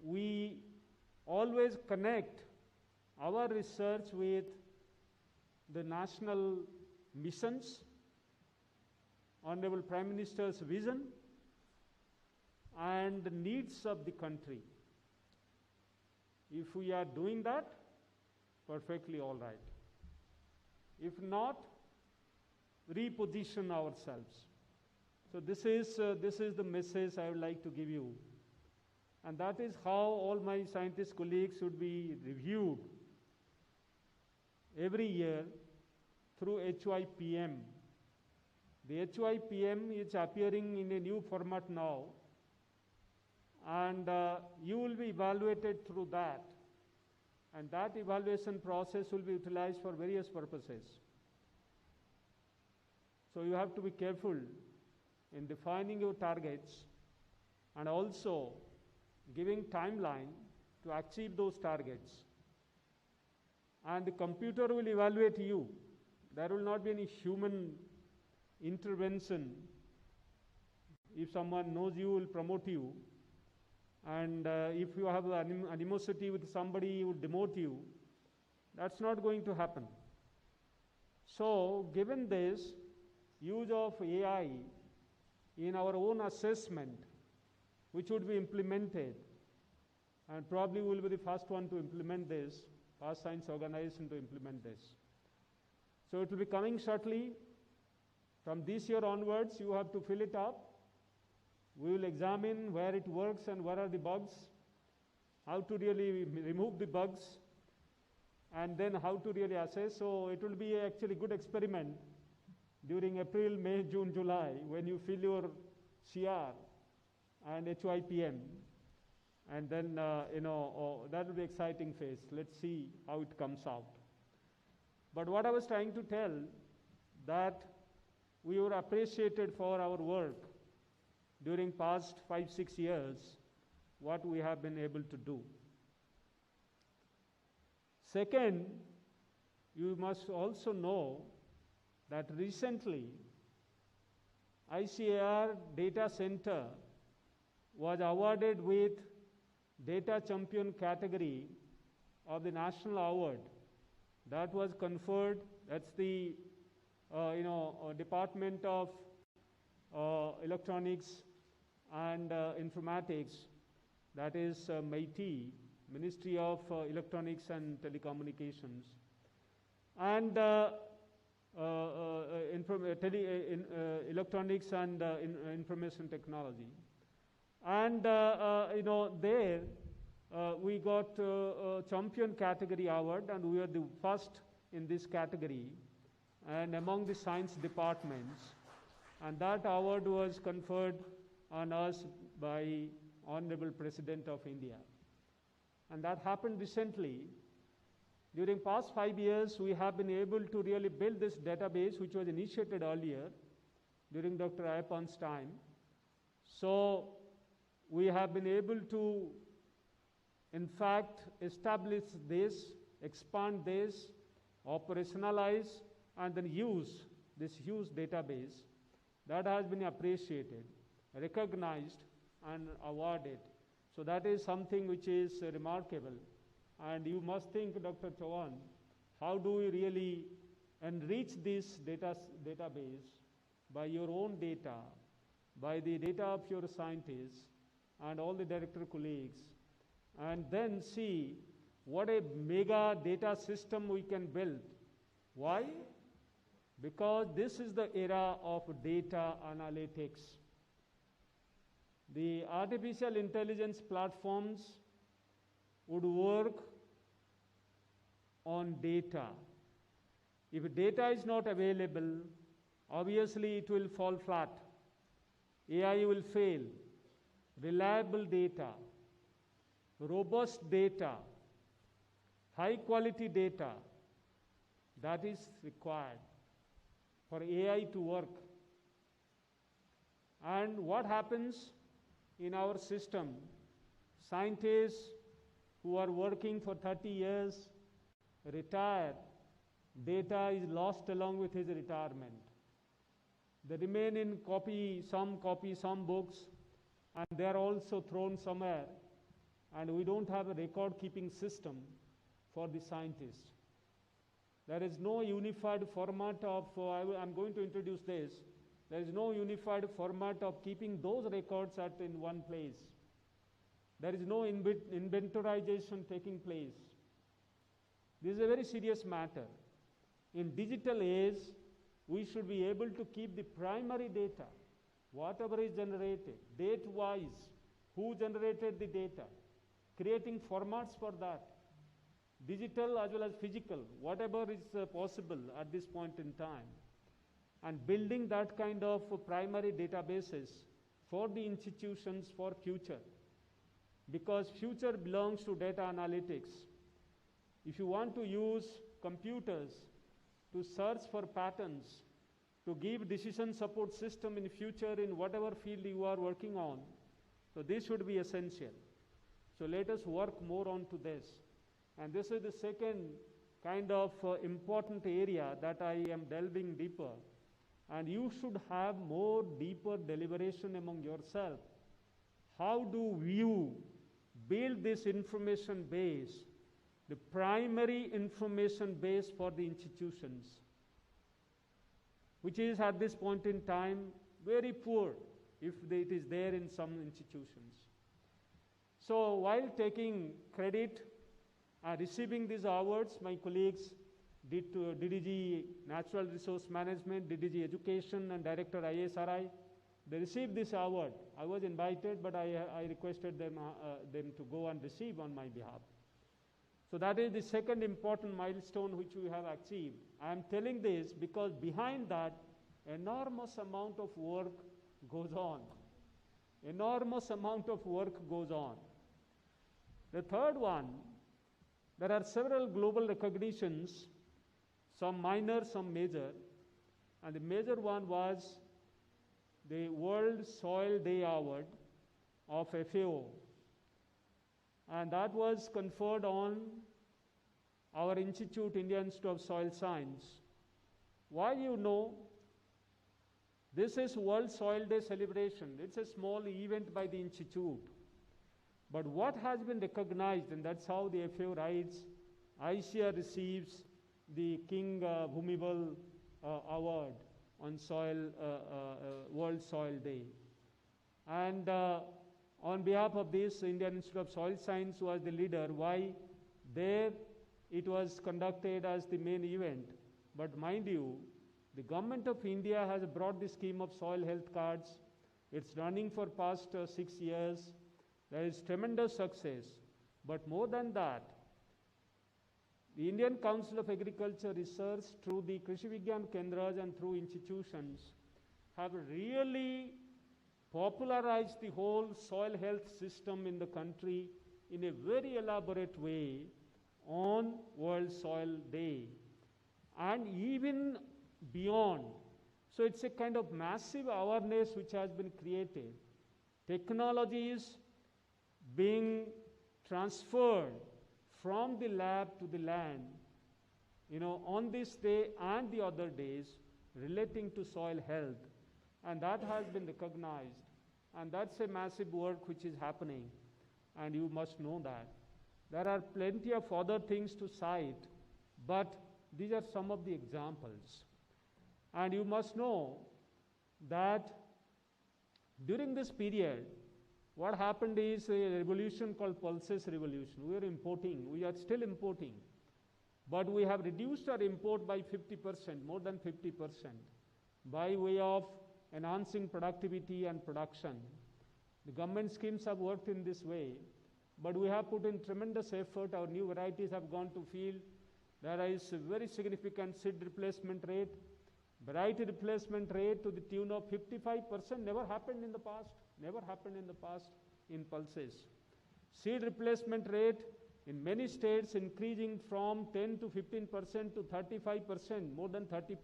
we always connect our research with the national missions, Honorable Prime Minister's vision, and the needs of the country. If we are doing that, perfectly all right. If not, reposition ourselves. So this is the message I would like to give you. And that is how all my scientist colleagues should be reviewed every year through HYPM. The HYPM is appearing in a new format now, and you will be evaluated through that. And that evaluation process will be utilized for various purposes. So you have to be careful in defining your targets and also giving timeline to achieve those targets. And the computer will evaluate you. There will not be any human intervention. If someone knows you, will promote you. And if you have animosity with somebody, he will demote you. That's not going to happen. So, given this, use of AI in our own assessment, which would be implemented, and probably we will be the first one to implement this, first science organization to implement this. So it will be coming shortly. From this year onwards, you have to fill it up. We will examine where it works and where are the bugs, how to really remove the bugs, and then how to really assess. So it will be actually a good experiment during April, May, June, July, when you fill your CR and HYPM. And then, that will be an exciting phase. Let's see how it comes out. But what I was trying to tell, that we were appreciated for our work during past 5-6 years, what we have been able to do. Second, you must also know that recently ICAR Data Center was awarded with Data Champion category of the National Award. That was conferred, that's the Department of Electronics and Informatics, that is MIT, Ministry of Electronics and Telecommunications, and Electronics and Information Technology. And there we got a champion category award, and we were the first in this category and among the science departments. And that award was conferred on us by Honorable President of India. And that happened recently. During past 5 years, we have been able to really build this database, which was initiated earlier during Dr. Ayappan's time. So we have been able to, in fact, establish this, expand this, operationalize, and then use this huge database, that has been appreciated, recognized, and awarded. So that is something which is remarkable. And you must think, Dr. Chauhan, how do we really enrich this database by your own data, by the data of your scientists and all the director colleagues, and then see what a mega data system we can build. Why? Because this is the era of data analytics. The artificial intelligence platforms would work on data. If data is not available, obviously it will fall flat. AI will fail. Reliable data, robust data, high quality data, that is required for AI to work. And what happens in our system? Scientists who are working for 30 years retire, data is lost along with his retirement. They remain in copy some books, and they are also thrown somewhere, and we don't have a record-keeping system for the scientists. There is no unified format of, I'm going to introduce this, there is no unified format of keeping those records in one place. There is no inventorization taking place. This is a very serious matter. In digital age, we should be able to keep the primary data, whatever is generated, date-wise, who generated the data, creating formats for that, digital as well as physical, whatever is possible at this point in time, and building that kind of primary databases for the institutions for future. Because future belongs to data analytics. If you want to use computers to search for patterns, to give decision support system in future in whatever field you are working on, so this should be essential. So let us work more on to this. And this is the second kind of important area that I am delving deeper. And you should have more deeper deliberation among yourself. How do you build this information base, the primary information base for the institutions, which is at this point in time very poor if it is there in some institutions. So while taking credit and receiving these awards, my colleagues DDG Natural Resource Management, DDG Education, and Director ISRI, they received this award. I was invited, but I requested them to go and receive on my behalf. So that is the second important milestone which we have achieved. I am telling this because behind that, enormous amount of work goes on. Enormous amount of work goes on. The third one, there are several global recognitions, some minor, some major, and the major one was the World Soil Day Award of FAO, and that was conferred on our institute, Indian Institute of Soil Science. Why you know? This is World Soil Day celebration. It's a small event by the institute. But what has been recognized, and that's how the FAO writes, ICAR receives the King Bhumibol Award on World Soil Day. And on behalf of this, Indian Institute of Soil Science was the leader. Why? There it was conducted as the main event. But mind you, the government of India has brought the scheme of soil health cards. It's running for past 6 years. There is tremendous success. But more than that, the Indian Council of Agriculture Research through the Krishi Vigyan Kendras and through institutions have really popularized the whole soil health system in the country in a very elaborate way on World Soil Day and even beyond. So it's a kind of massive awareness which has been created. Technologies being transferred from the lab to the land, on this day and the other days, relating to soil health, and that has been recognized, and that's a massive work which is happening, and you must know that. There are plenty of other things to cite, but these are some of the examples. And you must know that during this period, what happened is a revolution called pulses revolution. We are still importing, but we have reduced our import by 50%, more than 50%, by way of enhancing productivity and production. The government schemes have worked in this way, but we have put in tremendous effort. Our new varieties have gone to field. There is a very significant seed replacement rate, variety replacement rate to the tune of 55%. Never happened in the past in pulses. Seed replacement rate in many states increasing from 10 to 15% to 35%, more than 30%.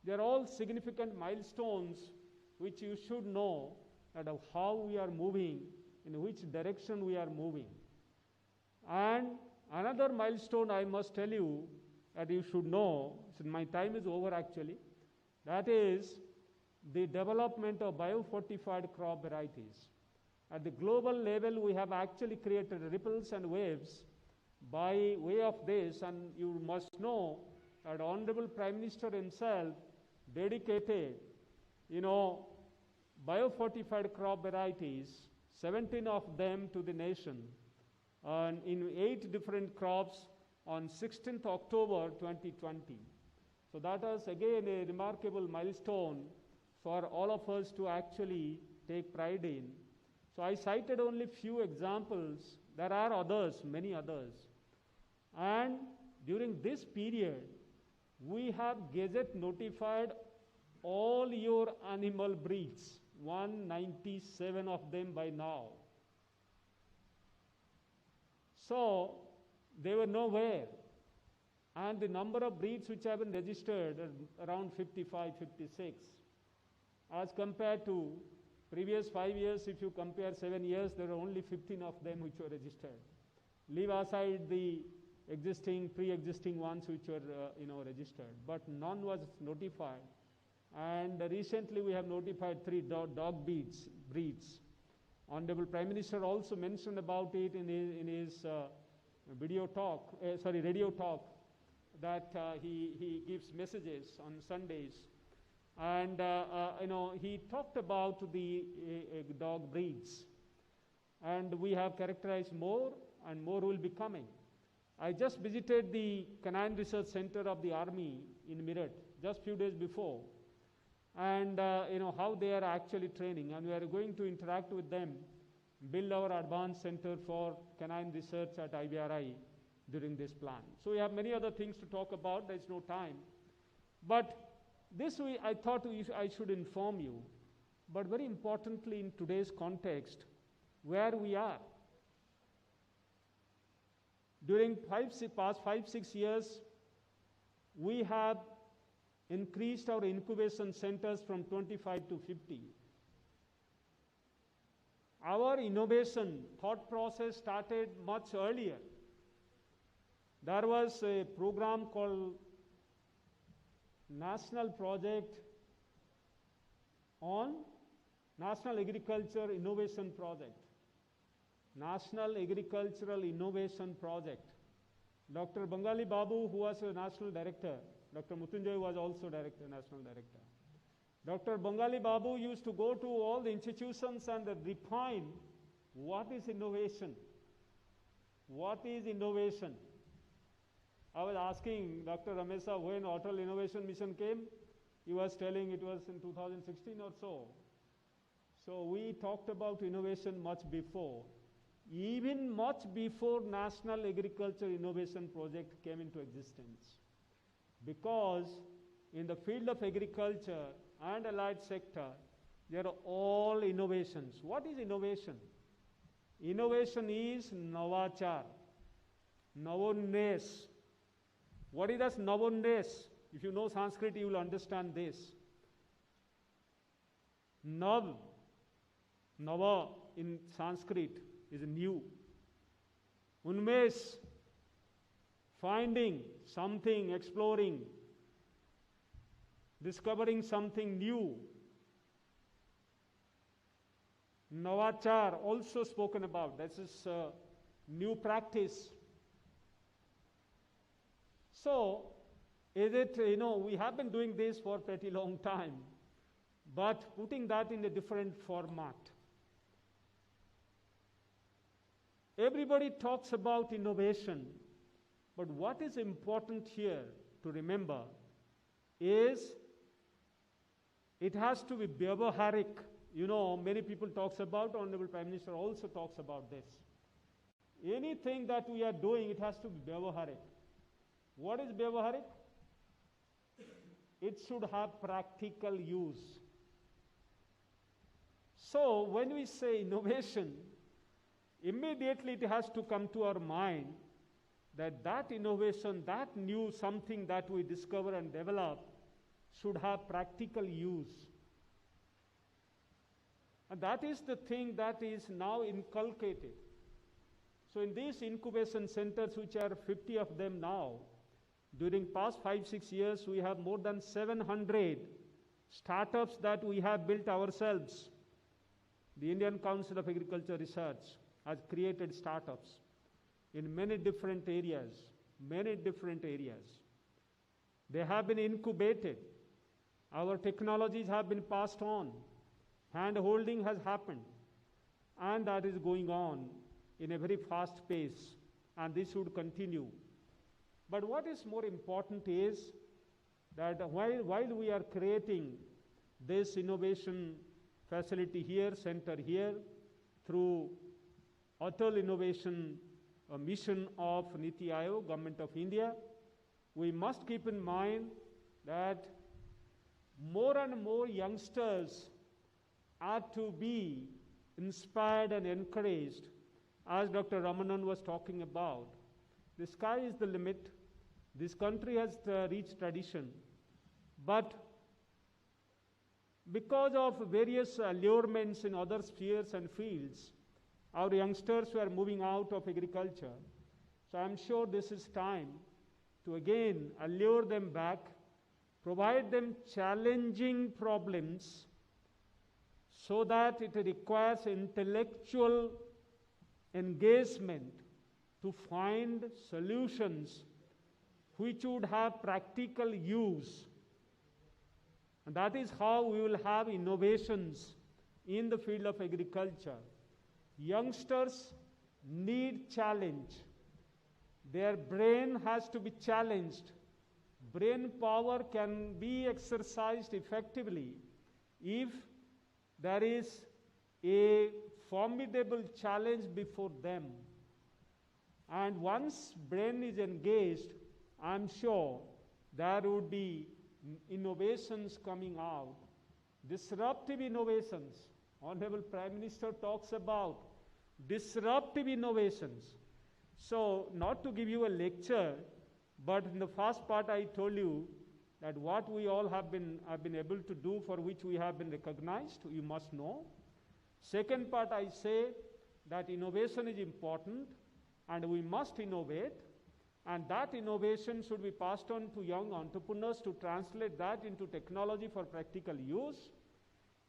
They are all significant milestones which you should know that of how we are moving, in which direction we are moving. And another milestone I must tell you that you should know, so my time is over actually, that is the development of biofortified crop varieties. At the global level, we have actually created ripples and waves by way of this, and you must know that Honorable Prime Minister himself dedicated, biofortified crop varieties, 17 of them to the nation, and in 8 different crops on 16th October 2020. So that is again a remarkable milestone for all of us to actually take pride in. So I cited only few examples. There are others, many others. And during this period, we have Gazette notified all your animal breeds, 197 of them by now. So they were nowhere. And the number of breeds which have been registered are around 55, 56. As compared to previous 5 years, if you compare 7 years, there are only 15 of them which were registered. Leave aside the pre-existing ones which were registered, but none was notified. And recently we have notified 3 dog breeds. Honorable Prime Minister also mentioned about it in his radio talk, that he gives messages on Sundays. And he talked about the dog breeds, and we have characterized more, and more will be coming. I just visited the Canine Research Center of the Army in Meerut just few days before, and how they are actually training, and we are going to interact with them, build our advanced center for canine research at IBRI during this plan. So we have many other things to talk about. There is no time, but this I thought I should inform you, but very importantly in today's context, where we are. During past 5-6 years, we have increased our incubation centers from 25 to 50. Our innovation thought process started much earlier. There was a program called National Project on National Agriculture Innovation Project. National Agricultural Innovation Project. Dr. Bengali Babu, who was a national director, Dr. Mutunjoy was also national director. Dr. Bengali Babu used to go to all the institutions and define what is innovation. What is innovation? I was asking Dr. Ramesa when Atal Innovation Mission came. He was telling it was in 2016 or so. So we talked about innovation much before. Even much before National Agriculture Innovation Project came into existence. Because in the field of agriculture and allied sector, there are all innovations. What is innovation? Innovation is Navachar, Navonnes. What is that Navonnes? If you know Sanskrit, you will understand this. Nav, Nava in Sanskrit is new. Unmesh, finding something, exploring. discovering something new. Navachar also spoken about. This is new practice. So, is it, we have been doing this for a pretty long time, but putting that in a different format. Everybody talks about innovation, but what is important here to remember is it has to be vyavaharic. Many people talks about, Honorable Prime Minister also talks about this. Anything that we are doing, it has to be vyavaharic. What is vyavaharic? It should have practical use. So when we say innovation, immediately it has to come to our mind that innovation, that new something that we discover and develop should have practical use. And that is the thing that is now inculcated. So in these incubation centers, which are 50 of them now, during past 5-6 years, we have more than 700 startups that we have built ourselves. The Indian Council of Agriculture Research has created startups in many different areas, They have been incubated. Our technologies have been passed on. Hand-holding has happened. And that is going on in a very fast pace. And this should continue. But what is more important is that while we are creating this innovation facility here, center here, through Atal Innovation Mission of NITI Aayog, Government of India, we must keep in mind that more and more youngsters are to be inspired and encouraged, as Dr. Ramanan was talking about. The sky is the limit. This country has reached tradition. But because of various allurements in other spheres and fields, our youngsters were moving out of agriculture. So I'm sure this is time to again allure them back, provide them challenging problems so that it requires intellectual engagement to find solutions which would have practical use. And that is how we will have innovations in the field of agriculture. Youngsters need challenge. Their brain has to be challenged. Brain power can be exercised effectively if there is a formidable challenge before them. And once brain is engaged, I'm sure there would be innovations coming out, disruptive innovations. Honorable Prime Minister talks about disruptive innovations. So, not to give you a lecture, but in the first part I told you that what we all have been able to do, for which we have been recognized, you must know. Second part I say that innovation is important and we must innovate, and that innovation should be passed on to young entrepreneurs to translate that into technology for practical use,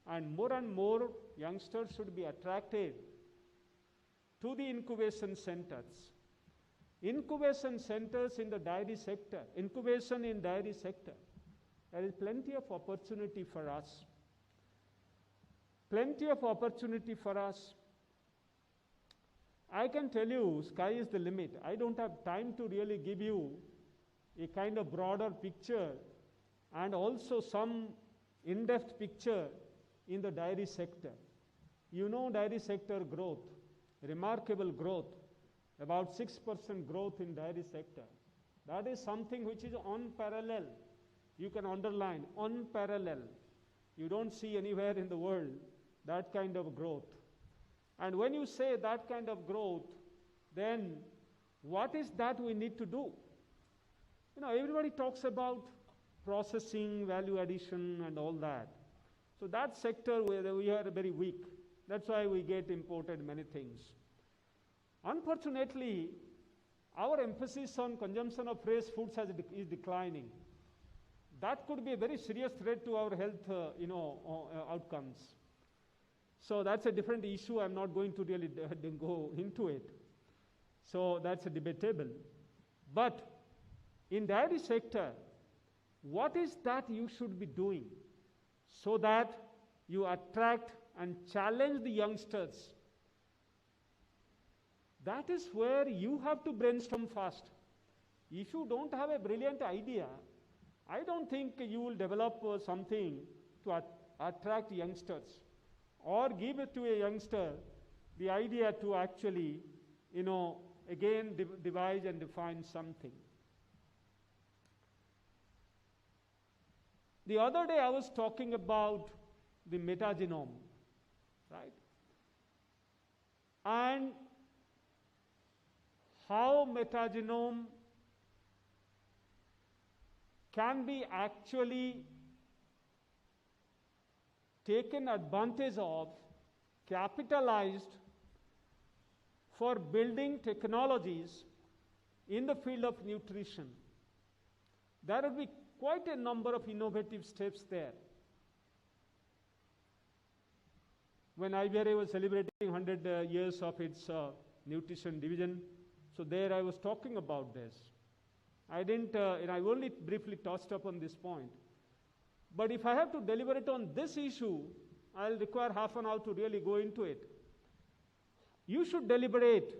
and more youngsters should be attracted to the incubation centers. Incubation centers in the dairy sector, incubation in dairy sector, there is plenty of opportunity for us. Plenty of opportunity for us. I can tell you, sky is the limit. I don't have time to really give you a kind of broader picture and also some in-depth picture in the dairy sector. You know dairy sector growth, remarkable growth, about 6% growth in dairy sector. That is something which is unparalleled. You can underline, unparalleled. You don't see anywhere in the world that kind of growth. And when you say that kind of growth, then what is that we need to do? Everybody talks about processing, value addition, and all that. So that sector where we are very weak. That's why we get imported many things. Unfortunately, our emphasis on consumption of fresh foods is declining. that could be a very serious threat to our health outcomes. So that's a different issue. I'm not going to really go into it. So that's debatable. But in dairy sector, what is that you should be doing so that you attract and challenge the youngsters? That is where you have to brainstorm fast. If you don't have a brilliant idea, I don't think you will develop something to attract youngsters or give it to a youngster the idea to actually, again devise and define something. The other day I was talking about the metagenome, right? And how metagenome can be actually taken advantage of, capitalized for building technologies in the field of nutrition. There will be quite a number of innovative steps there. When IBRA was celebrating 100 years of its nutrition division, so there I was talking about this. I didn't, I only briefly touched upon this point. But if I have to deliberate on this issue, I'll require half an hour to really go into it. You should deliberate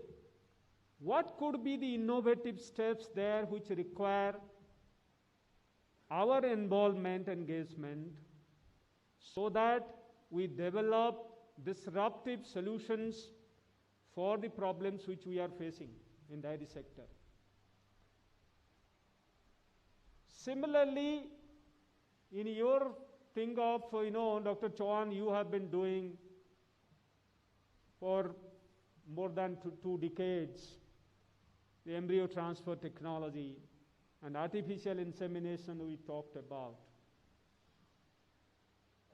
what could be the innovative steps there which require our involvement, engagement, so that we develop disruptive solutions for the problems which we are facing in dairy sector. Similarly, in your thing of, Dr. Chauhan, you have been doing for more than two decades, the embryo transfer technology and artificial insemination we talked about.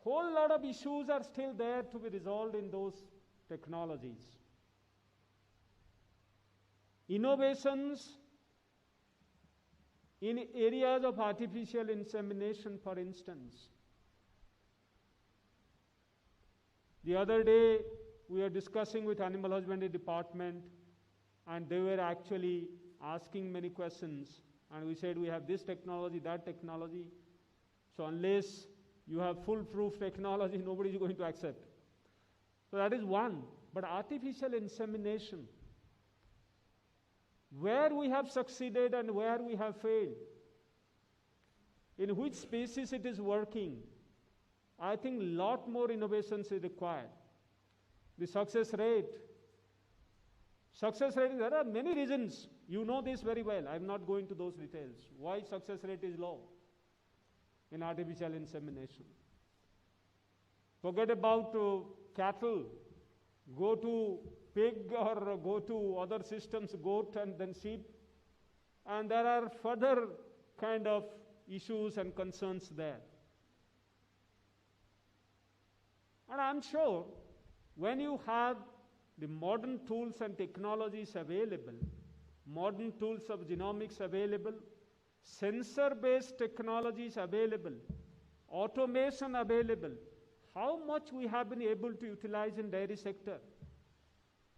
Whole lot of issues are still there to be resolved in those technologies. Innovations in areas of artificial insemination, for instance. The other day, we were discussing with Animal Husbandry Department, and they were actually asking many questions. And we said, we have this technology, that technology. So unless you have foolproof technology, nobody is going to accept. So that is one. But artificial insemination, where we have succeeded and where we have failed, in which spaces it is working, I think a lot more innovations is required. The success rate, there are many reasons. You know this very well. I'm not going to those details. Why success rate is low in artificial insemination. Forget about cattle. Go to pig or go to other systems, goat and then sheep. And there are further kind of issues and concerns there. And I'm sure when you have the modern tools and technologies available, modern tools of genomics available, sensor-based technologies available, automation available, how much we have been able to utilize in dairy sector?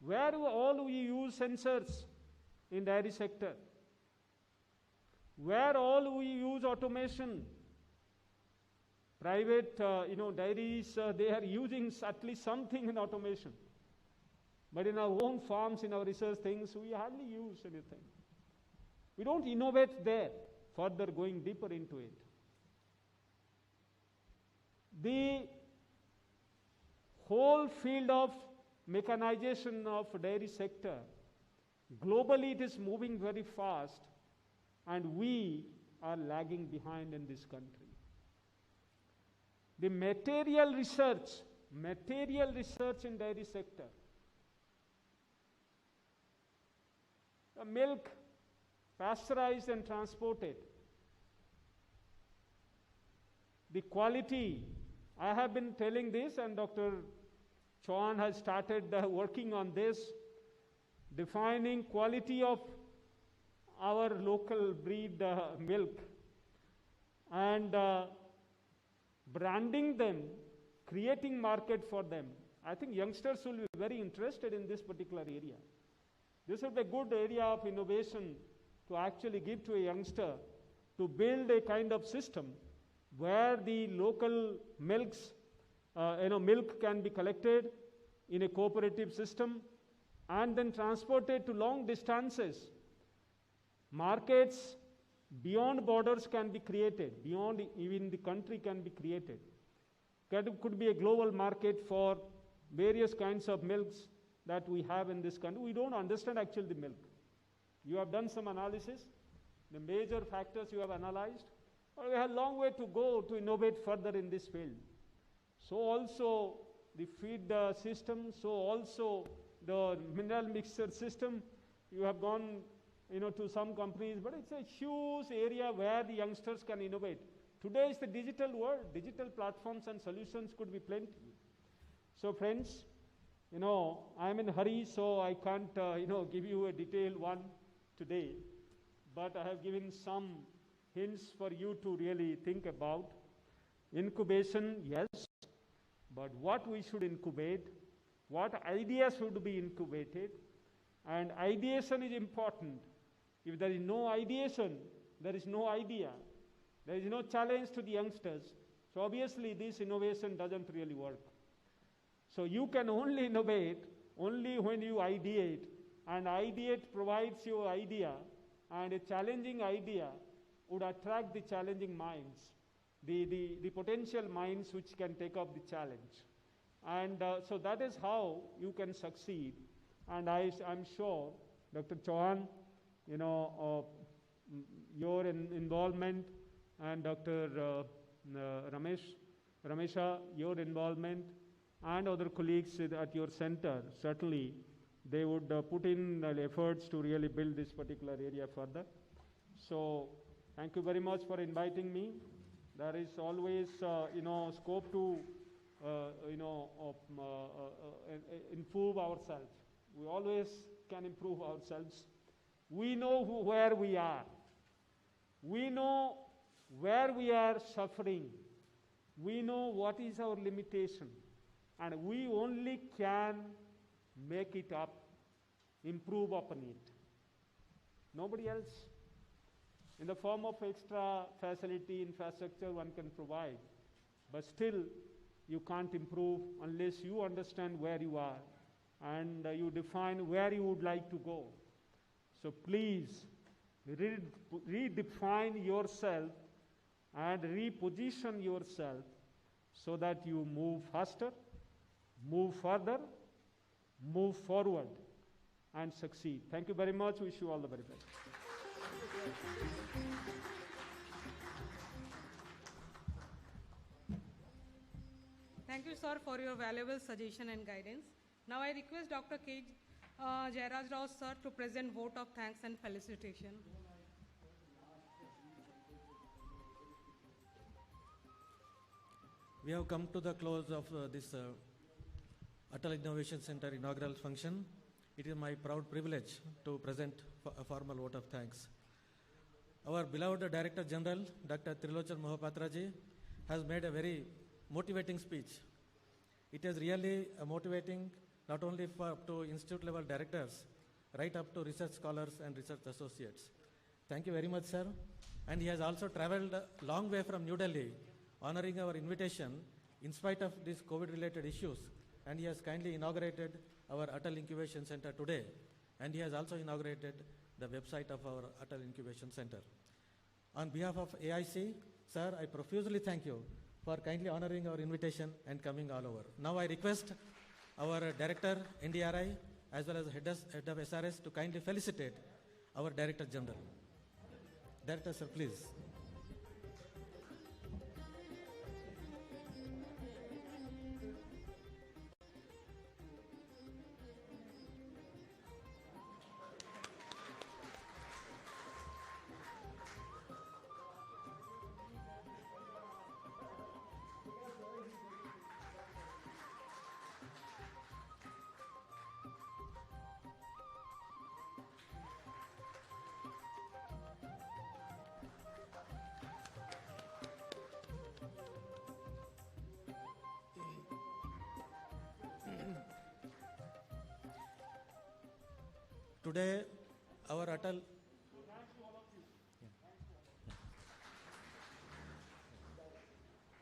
Where all we use sensors in dairy sector? Where all we use automation? Private, dairies, they are using at least something in automation. But in our own farms, in our research things, we hardly use anything. We don't innovate there, further going deeper into it. The whole field of mechanization of dairy sector, globally it is moving very fast, and we are lagging behind in this country. The material research in dairy sector, the milk pasteurized and transported, the quality, I have been telling this, and Dr. Chauhan has started working on this, defining quality of our local breed milk. and branding them, creating market for them. I think youngsters will be very interested in this particular area. This will be a good area of innovation to actually give to a youngster to build a kind of system where the local milk can be collected in a cooperative system and then transported to long distances. Markets beyond borders can be created, beyond even the country can be created. Could be a global market for various kinds of milks that we have in this country. We don't understand actually the milk. You have done some analysis, the major factors you have analyzed. We have a long way to go to innovate further in this field. So also the feed system, so also the mineral mixture system. You have gone to some companies, but it's a huge area where the youngsters can innovate. Today is the digital world. Digital platforms and solutions could be plenty. So friends, I'm in a hurry, so I can't, give you a detailed one today. But I have given some hints for you to really think about. Incubation, yes, but what we should incubate, what ideas should be incubated, and ideation is important. If there is no ideation, there is no idea. There is no challenge to the youngsters. So obviously this innovation doesn't really work. So you can only innovate only when you ideate, and ideate provides you idea, and a challenging idea would attract the challenging minds, the potential minds which can take up the challenge. And so that is how you can succeed. And I'm sure, Dr. Chauhan, your involvement, and Dr. Ramesha, your involvement, and other colleagues at your center, certainly they would put in efforts to really build this particular area further. So thank you very much for inviting me. There is always, scope to, improve ourselves. We always can improve ourselves. We know where we are. We know where we are suffering. We know what is our limitation. And we only can make it up, improve upon it. Nobody else. In the form of extra facility, infrastructure one can provide. But still, you can't improve unless you understand where you are and you define where you would like to go. So please, redefine yourself and reposition yourself so that you move faster, move further, move forward, and succeed. Thank you very much. Wish you all the very best. Thank you, sir, for your valuable suggestion and guidance. Now I request Dr. K. Jairaj Rao, sir, to present vote of thanks and felicitation. We have come to the close of this Atal Innovation Center inaugural function. It is my proud privilege to present a formal vote of thanks. Our beloved Director General, Dr. Trilochan Mohapatra ji, has made a very motivating speech. It is really motivating not only to institute level directors, right up to research scholars and research associates. Thank you very much, sir. And he has also traveled a long way from New Delhi, honoring our invitation in spite of these COVID-related issues. And he has kindly inaugurated our Atal Incubation Center today. And he has also inaugurated the website of our Atal Incubation Center. On behalf of AIC, sir, I profusely thank you for kindly honoring our invitation and coming all over. Now I request our Director, NDRI, as well as Head of SRS to kindly felicitate our Director General. Director, sir, please. today, our Atal.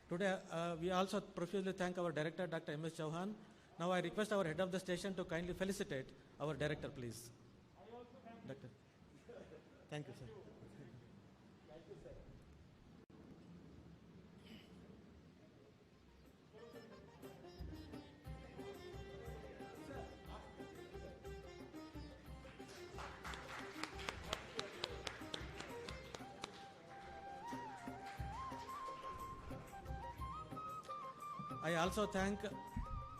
Today, we also profusely thank our director, Dr. M.S. Chauhan. Now I request our head of the station to kindly felicitate our director, please. Doctor. Thank you, sir. I also thank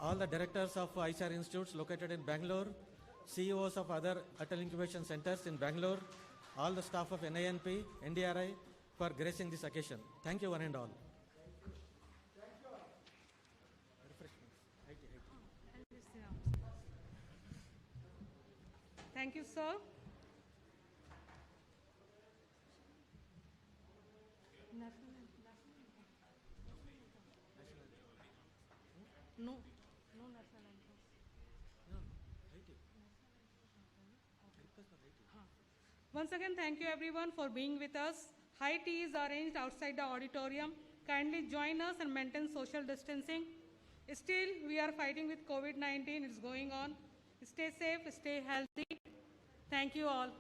all the directors of ICAR institutes located in Bangalore, CEOs of other Atal Incubation Centers in Bangalore, all the staff of NINP, NDRI for gracing this occasion. Thank you one and all. Thank you, sir. No, no national anthem. Once again, thank you everyone for being with us. High tea is arranged outside the auditorium. Kindly join us and maintain social distancing. Still, we are fighting with COVID-19. It's going on. Stay safe, stay healthy. Thank you all.